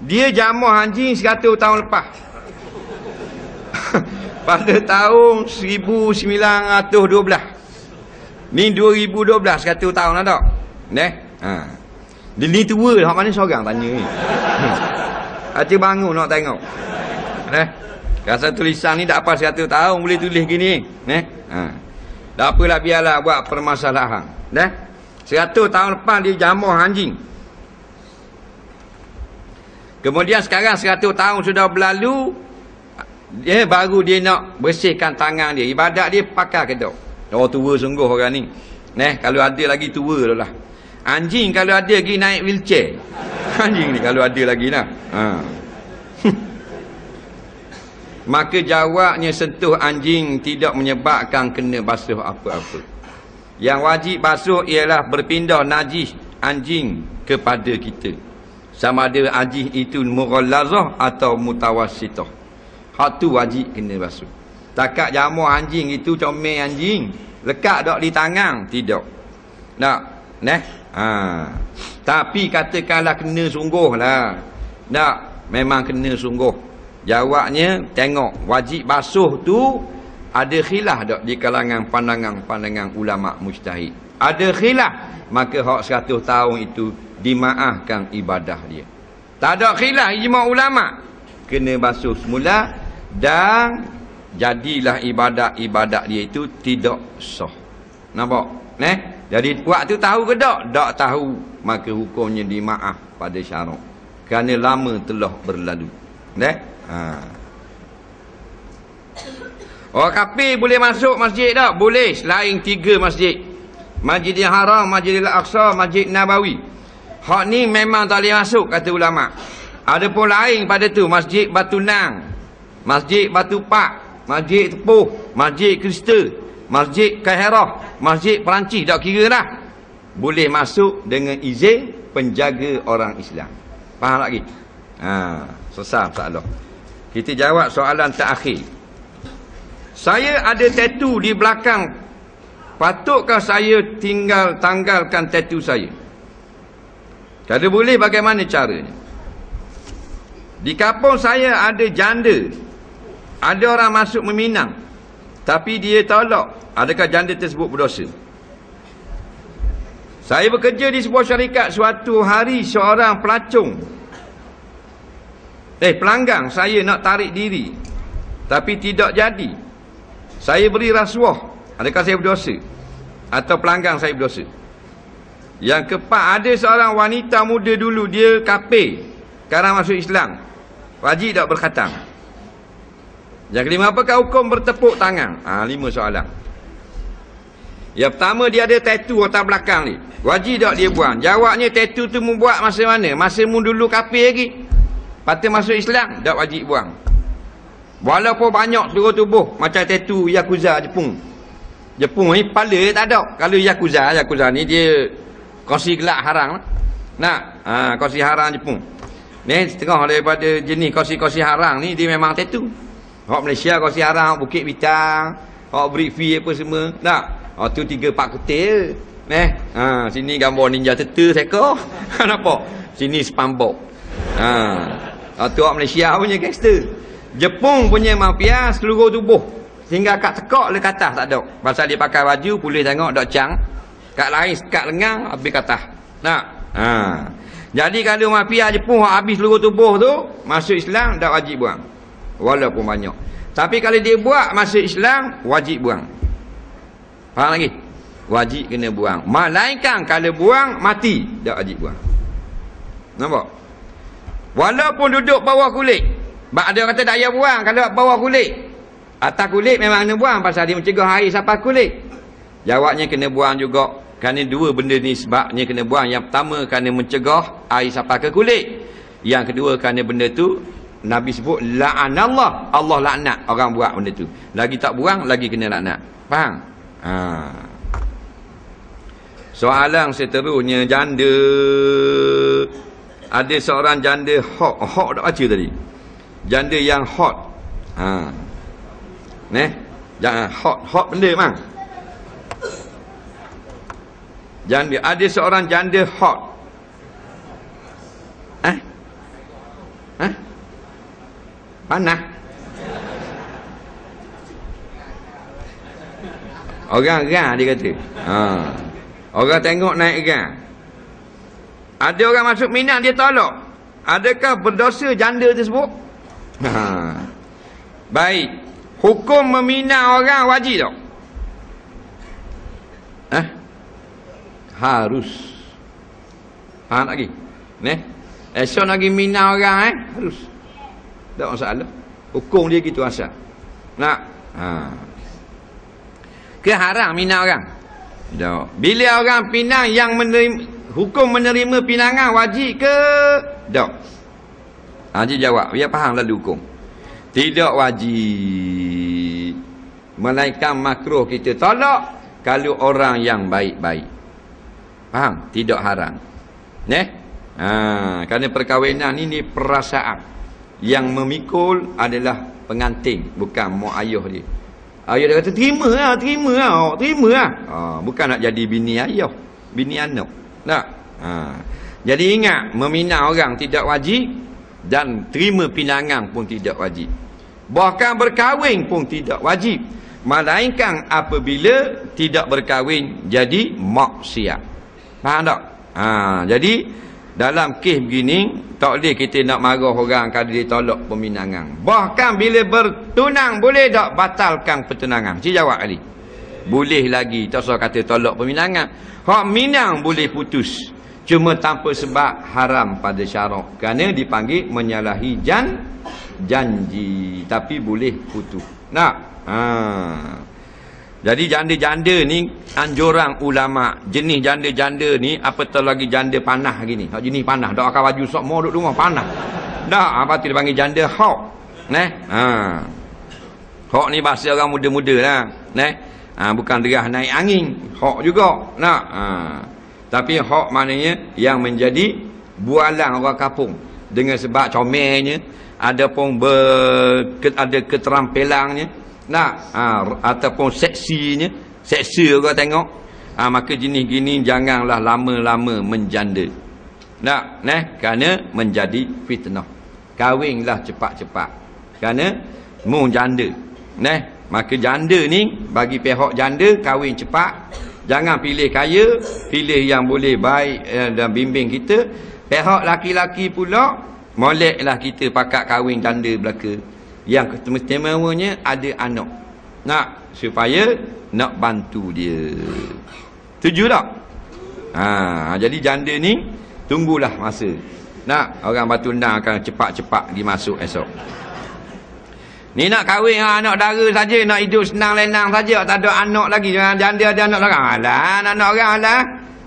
Dia jamaah anjing 100 tahun lepas. Pada tahun 1912. Ni 2012 100 tahun lah tak? Dia ni tua dah. Mana seorang tanya ni? Hati bangun nak tengok. Rasa tulisan ni tak apa 100 tahun boleh tulis gini. Tak apalah biarlah buat permasalahan. 100 tahun lepas dia jamaah anjing. Kemudian sekarang 100 tahun sudah berlalu, baru dia nak bersihkan tangan dia. Ibadat dia pakai kedok. Tua sungguh orang ni. Kalau ada lagi tua lah. Anjing kalau ada lagi naik wheelchair. Anjing ni kalau ada lagi lah. Maka jawabnya sentuh anjing tidak menyebabkan kena basuh apa-apa. Yang wajib basuh ialah berpindah najis anjing kepada kita. Sama ada najis itu mughallazah atau mutawassithah. Hak tu wajib kena basuh. Takat jamuh anjing itu comel anjing, lekat tak di tangan? Tidak. Tapi katakanlah kena sungguh lah. Memang kena sungguh. Jawabnya tengok wajib basuh tu ada khilaf tak di kalangan pandangan ulama mujtahid. Ada khilaf, maka hak 100 tahun itu dimaafkan ibadah dia. Tak ada khilaf ijma' ulama, kena basuh semula dan jadilah ibadat dia itu tidak sah. Nampak? Jadi waktu tahu ke tak? Tak tahu, maka hukumnya dimaaf pada syarak kerana lama telah berlalu. Orang kafir boleh masuk masjid tak? Boleh, selain 3 masjid. Masjidil Haram, Masjidil Aqsa, Masjid Nabawi. Hak ni memang tak boleh masuk kata ulama. Ada pun lain pada tu, Masjid Batu Nang, Masjid Batu Pak, Masjid Tepuh, Masjid Kristen, Masjid Kaherah, Masjid Perancis, tak kira lah. Boleh masuk dengan izin penjaga orang Islam. Faham lagi? Selesai masalah. Kita jawab soalan terakhir. Saya ada tatu di belakang. Patutkah saya tanggalkan tatu saya? Kalau boleh, bagaimana caranya? Di kampung saya ada janda. Ada orang masuk meminang, tapi dia tolak. Adakah janda tersebut berdosa? Saya bekerja di sebuah syarikat. Suatu hari seorang pelanggan saya nak tarik diri, tapi tidak jadi. Saya beri rasuah. Adakah saya berdosa? Atau pelanggan saya berdosa? Yang keempat, ada seorang wanita muda dulu, dia kafir, sekarang masuk Islam, wajib tak berkhatam? Yang kelima, apakah hukum bertepuk tangan? 5 soalan. Yang pertama, dia ada tatu atas belakang ni, wajib tak dia buang? Jawabnya, tatu tu membuat masa mana? Masa mu dulu kafir lagi, patut masuk Islam, tak wajib buang. Walaupun banyak seluruh tubuh, macam tatu Yakuza Jepun ni kepala tak ada. Kalau Yakuza ni dia kongsi gelak haram. Kongsi haram Jepun ni setengah daripada jenis kongsi haram ni, dia memang tatu. Hak Malaysia kongsi haram Bukit Bintang, hak break fee apa semua. Tu 3-4 ketil. Sini gambar ninja tetu seko. Nampak? Sini spambok. Tuak Malaysia punya gangster. Jepun punya mafia seluruh tubuh. Sehingga kat tekak le katah tak ada. Pasal dia pakai baju, polis tengok dak cang. Kat lain sekat lengang habis katah. Nak? Jadi kalau mafia Jepun habis seluruh tubuh tu, masuk Islam tak wajib buang. Walaupun banyak. Tapi kalau dia buat masuk Islam, wajib buang. Faham lagi? Wajib kena buang. Melainkan kalau buang mati, tak wajib buang. Nampak? Walaupun duduk bawah kulit. Ada orang kata tak payah buang kalau bawah kulit. Atas kulit memang kena buang pasal dia mencegah air sampai kulit. Jawabnya kena buang juga. Kerana dua benda ni sebabnya kena buang. Yang pertama kerana mencegah air sampai ke kulit. Yang kedua kerana benda tu Nabi sebut la'anallah. Allah laknat orang buat benda tu. Lagi tak buang lagi kena laknat. Faham? Soalan seterusnya janda. Ada seorang janda hot. Hot tak baca tadi. Janda yang hot. Jangan hot benda mang. Janda, ada seorang janda hot. Panah. Orang gah dia kata. Orang tengok naik gah. Ada orang masuk Minang dia tolak. Adakah berdosa janda tersebut? Baik. Hukum meminang orang wajib tak? Harus. Faham lagi? Esok lagi minang orang harus. Tak masalah. Hukum dia gitu asal. Nak? Ke haram minang orang? Tak. Bila orang pinang yang menerima, hukum menerima pinangan wajib ke? Tak. Dia jawab. Dia faham lalu hukum. Tidak wajib. Melainkan makruh kita tolak kalau orang yang baik-baik. Faham? Tidak haram. Kerana perkahwinan ini perasaan. Yang memikul adalah pengantin, bukan mak ayah dia. Ayah dia kata terima lah. Bukan nak jadi bini ayah, bini anak. Tak? Jadi ingat, meminang orang tidak wajib dan terima pinangan pun tidak wajib. Bahkan berkahwin pun tidak wajib. Melainkan apabila tidak berkahwin jadi maksiat. Faham tak? Jadi dalam kes begini tak boleh kita nak marah orang kalau dia tolak peminangan. Bahkan bila bertunang boleh tak batalkan pertunangan? Cik jawab kali. Boleh lagi. Tak usah kata tolak peminangan. Hak minang boleh putus. Cuma tanpa sebab haram pada syarak. Kerana dipanggil menyalahi janji. Tapi boleh putus. Nak? Jadi janda-janda ni anjuran ulama. Jenis janda-janda ni apatah lagi janda panah gini. Hak jenis panah. Dak akan baju sok mau duduk rumah panah. Dak apa tu dipanggil janda hok. Hok ni bahasa orang muda-muda lah. Bukan derah naik angin. Hok juga. Nak. Tapi hok maknanya yang menjadi bualan orang kampung dengan sebab comelnya, ada pun ada keterampilannya. Nak ataupun seksinya, seksi orang tengok, maka jenis gini janganlah lama-lama menjanda. Nak, kerana menjadi fitnah. Kahwinlah cepat-cepat. Kerana mu janda. Maka janda ni bagi pihak janda kahwin cepat. Jangan pilih kaya, pilih yang boleh baik dan bimbing kita. Pihak laki-laki pula moleklah kita pakat kahwin janda belaka. Yang istimewanya ada anak. Nak supaya nak bantu dia. Setuju tak? Jadi janda ni tunggulah masa. Nak orang Batu Ndang akan cepat-cepat pergi masuk esok. Ni nak kahwin anak dara saja, nak hidup senang lenang saja, tak ada anak lagi. Janda ada anak orang. Anak orang lah.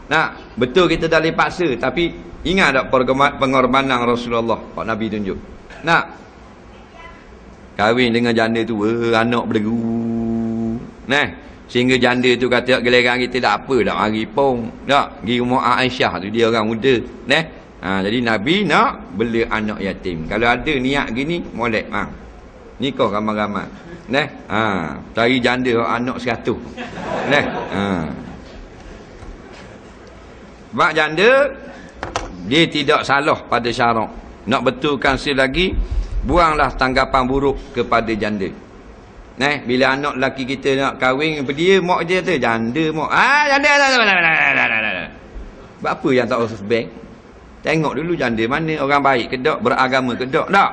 Nak betul kita dah boleh paksa, tapi ingat tak pengorbanan Rasulullah Pak Nabi tunjuk. Nak kahwin dengan janda tu, anak berderu. Sehingga janda tu kata geleran kita tak apa, tak mari pun. Tak, pergi rumah Aisyah tu, dia orang muda. Jadi Nabi nak bela anak yatim. Kalau ada niat gini, molek bang. Nikah ramai-ramai. Cari janda anak 100. Sebab janda dia tidak salah pada syarak. Nak betulkan sekali lagi, buanglah tanggapan buruk kepada janda. Bila anak lelaki kita nak kahwin apa dia, mak dia kata janda mak. Janda. Sebab apa yang tak urus bank? Tengok dulu janda mana, orang baik ke tak, beragama ke tak. Tak.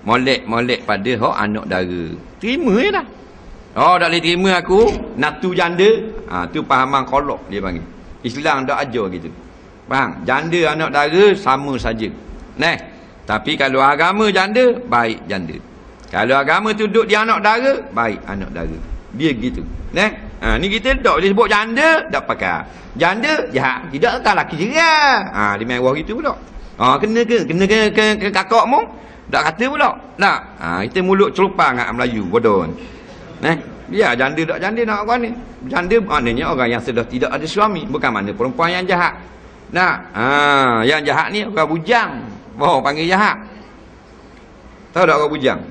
Molek pada hak anak dara. Terima je dah. Tak boleh terima aku natu janda. Tu pahaman kolok dia panggil. Islam tak ajar gitu. Faham? Janda anak dara sama saja. Tapi kalau agama janda, baik janda. Kalau agama tu duduk di anak dara, baik anak dara. Dia gitu. Ni kita tak boleh sebut janda, tak pakai. Janda, jahat. Tidak kan laki jerah. Dia mewah gitu pula. Kena ke kakakmu, tak kata pula. Tak. Kita mulut celupang kat Melayu, bodoh. Biar janda tak janda nak orang ni. Janda maknanya orang yang sudah tidak ada suami. Bukan mana perempuan yang jahat. Yang jahat ni orang bujang. Panggil jahat. Tahu tak orang bujang?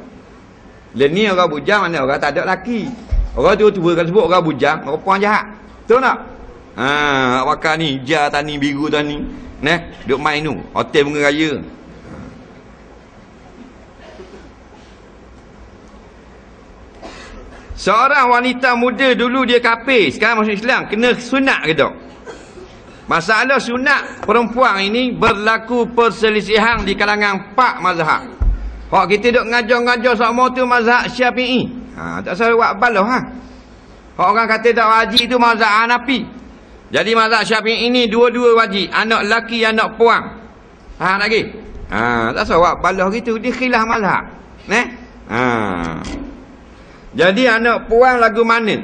Ni orang bujang mana orang tak ada laki. Orang tua-tua kan sebut orang bujang, orang perempuan jahat. Tahu tak? Wakar ni, hijau tani, biru tani. Duk main tu. Hotel bunga raya. Seorang wanita muda dulu dia kafir, sekarang masuk Islam, kena sunat ke tak? Masalah sunat perempuan ini berlaku perselisihan di kalangan 4 mazhab. Hak kita duk ngajar-ngajar sama tu mazhab Syafi'i. Tak salah buat balah Hak orang kata tak wajib tu mazhab Hanafi. Jadi mazhab Syafi'i ini dua-dua wajib, anak lelaki, anak puang. Faham lagi? Tak salah buat balah gitu, dia khilaf mazhab. Jadi anak puang lagu mana?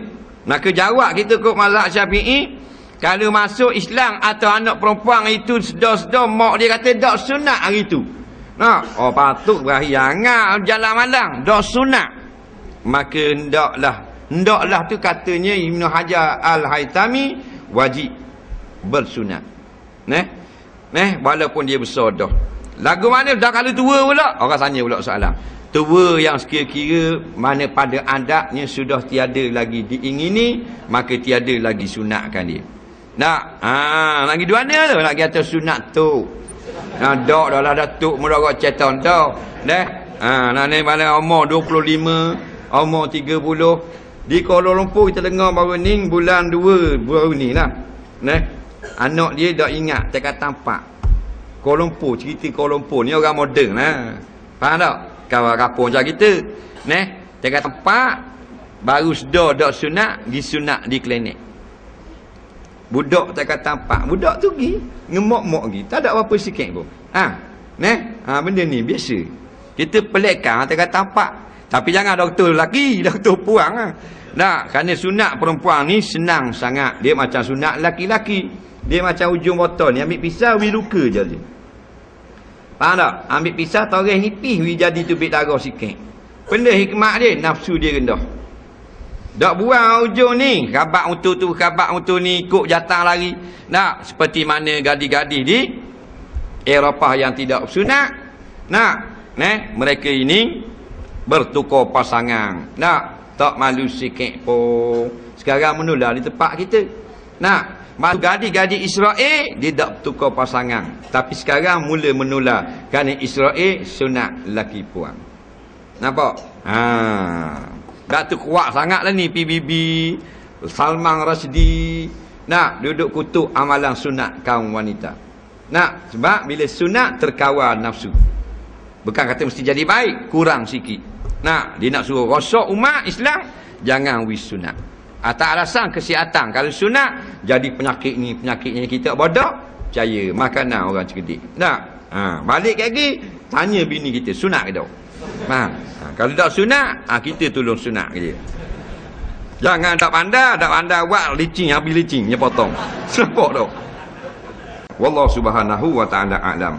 Maka jawab kita kok mazhab Syafi'i, kalau masuk Islam atau anak perempuan itu sedar-sedar mak dia kata dak sunat hari tu. Patut berakhir jangan jalan malang, dak sunat. Maka hendaklah tu katanya Ibnu Hajar Al-Haytami wajib bersunat. Walaupun dia besar dah. Lagu mana dah kalau tua pula? Orang tanya pula soalan. Tua yang sekira-kira mana pada adatnya sudah tiada lagi diingini, maka tiada lagi sunatkan dia. Lagi dua mana tu? Nak kata sunat tu. Dak dah lah datuk mudarat ceton dah. Nak ni balik umur 25, umur 30. Di Kuala Lumpur kita dengar baru ni bulan 2 baru ni lah. Anak dia dak ingat tekad tampak. Kuala Lumpur, cerita Kuala Lumpur ni orang moden lah. Faham tak? Kawan kapur macam kita. Tekad tampak baru sedar dak sunat, disunat di klinik. Budak tekad tampak, budak tu pergi ngemok-mok pergi, tak ada apa-apa sikit pun. Benda ni biasa. Kita pelikkan tekad tampak. Tapi jangan doktor lelaki, doktor puang kerana sunat perempuan ni senang sangat. Dia macam sunat lelaki-lelaki. Dia macam ujung botol ni, ambil pisau wi luka je dia. Faham tak? Ambil pisau toreh nipis wi jadi tubik darah sikit. Benda hikmat dia, nafsu dia rendah. Tak buang ujung ni, kabak untuk tu, kabak untuk ni, ikut jatah lari. Seperti mana gadis-gadis di Eropah yang tidak sunat. Mereka ini bertukar pasangan. Tak malu sikit pun. Sekarang menular di tempat kita. Gadis-gadis Israel dia tak bertukar pasangan. Tapi sekarang mula menular. Kerana Israel sunat lelaki puang. Nampak? Tak tu kuat sangat lah ni PBB, Salman Rushdie. Duduk kutuk amalan sunat kaum wanita. Sebab bila sunat terkawal nafsu. Bukan kata mesti jadi baik, kurang sikit. Dia nak suruh rosak umat Islam, jangan wis sunat. Tak alasan kesihatan. Kalau sunat jadi penyakit ni, penyakitnya kita bodoh, percaya makanan orang cerdik. Balik lagi tanya bini kita sunat ke tak? Kalau tak sunat, kita tolong sunat ke dia. Jangan tak pandai buat licin, habis licin dia potong. Nampak tak? Wallahu subhanahu wa ta'ala a'lam.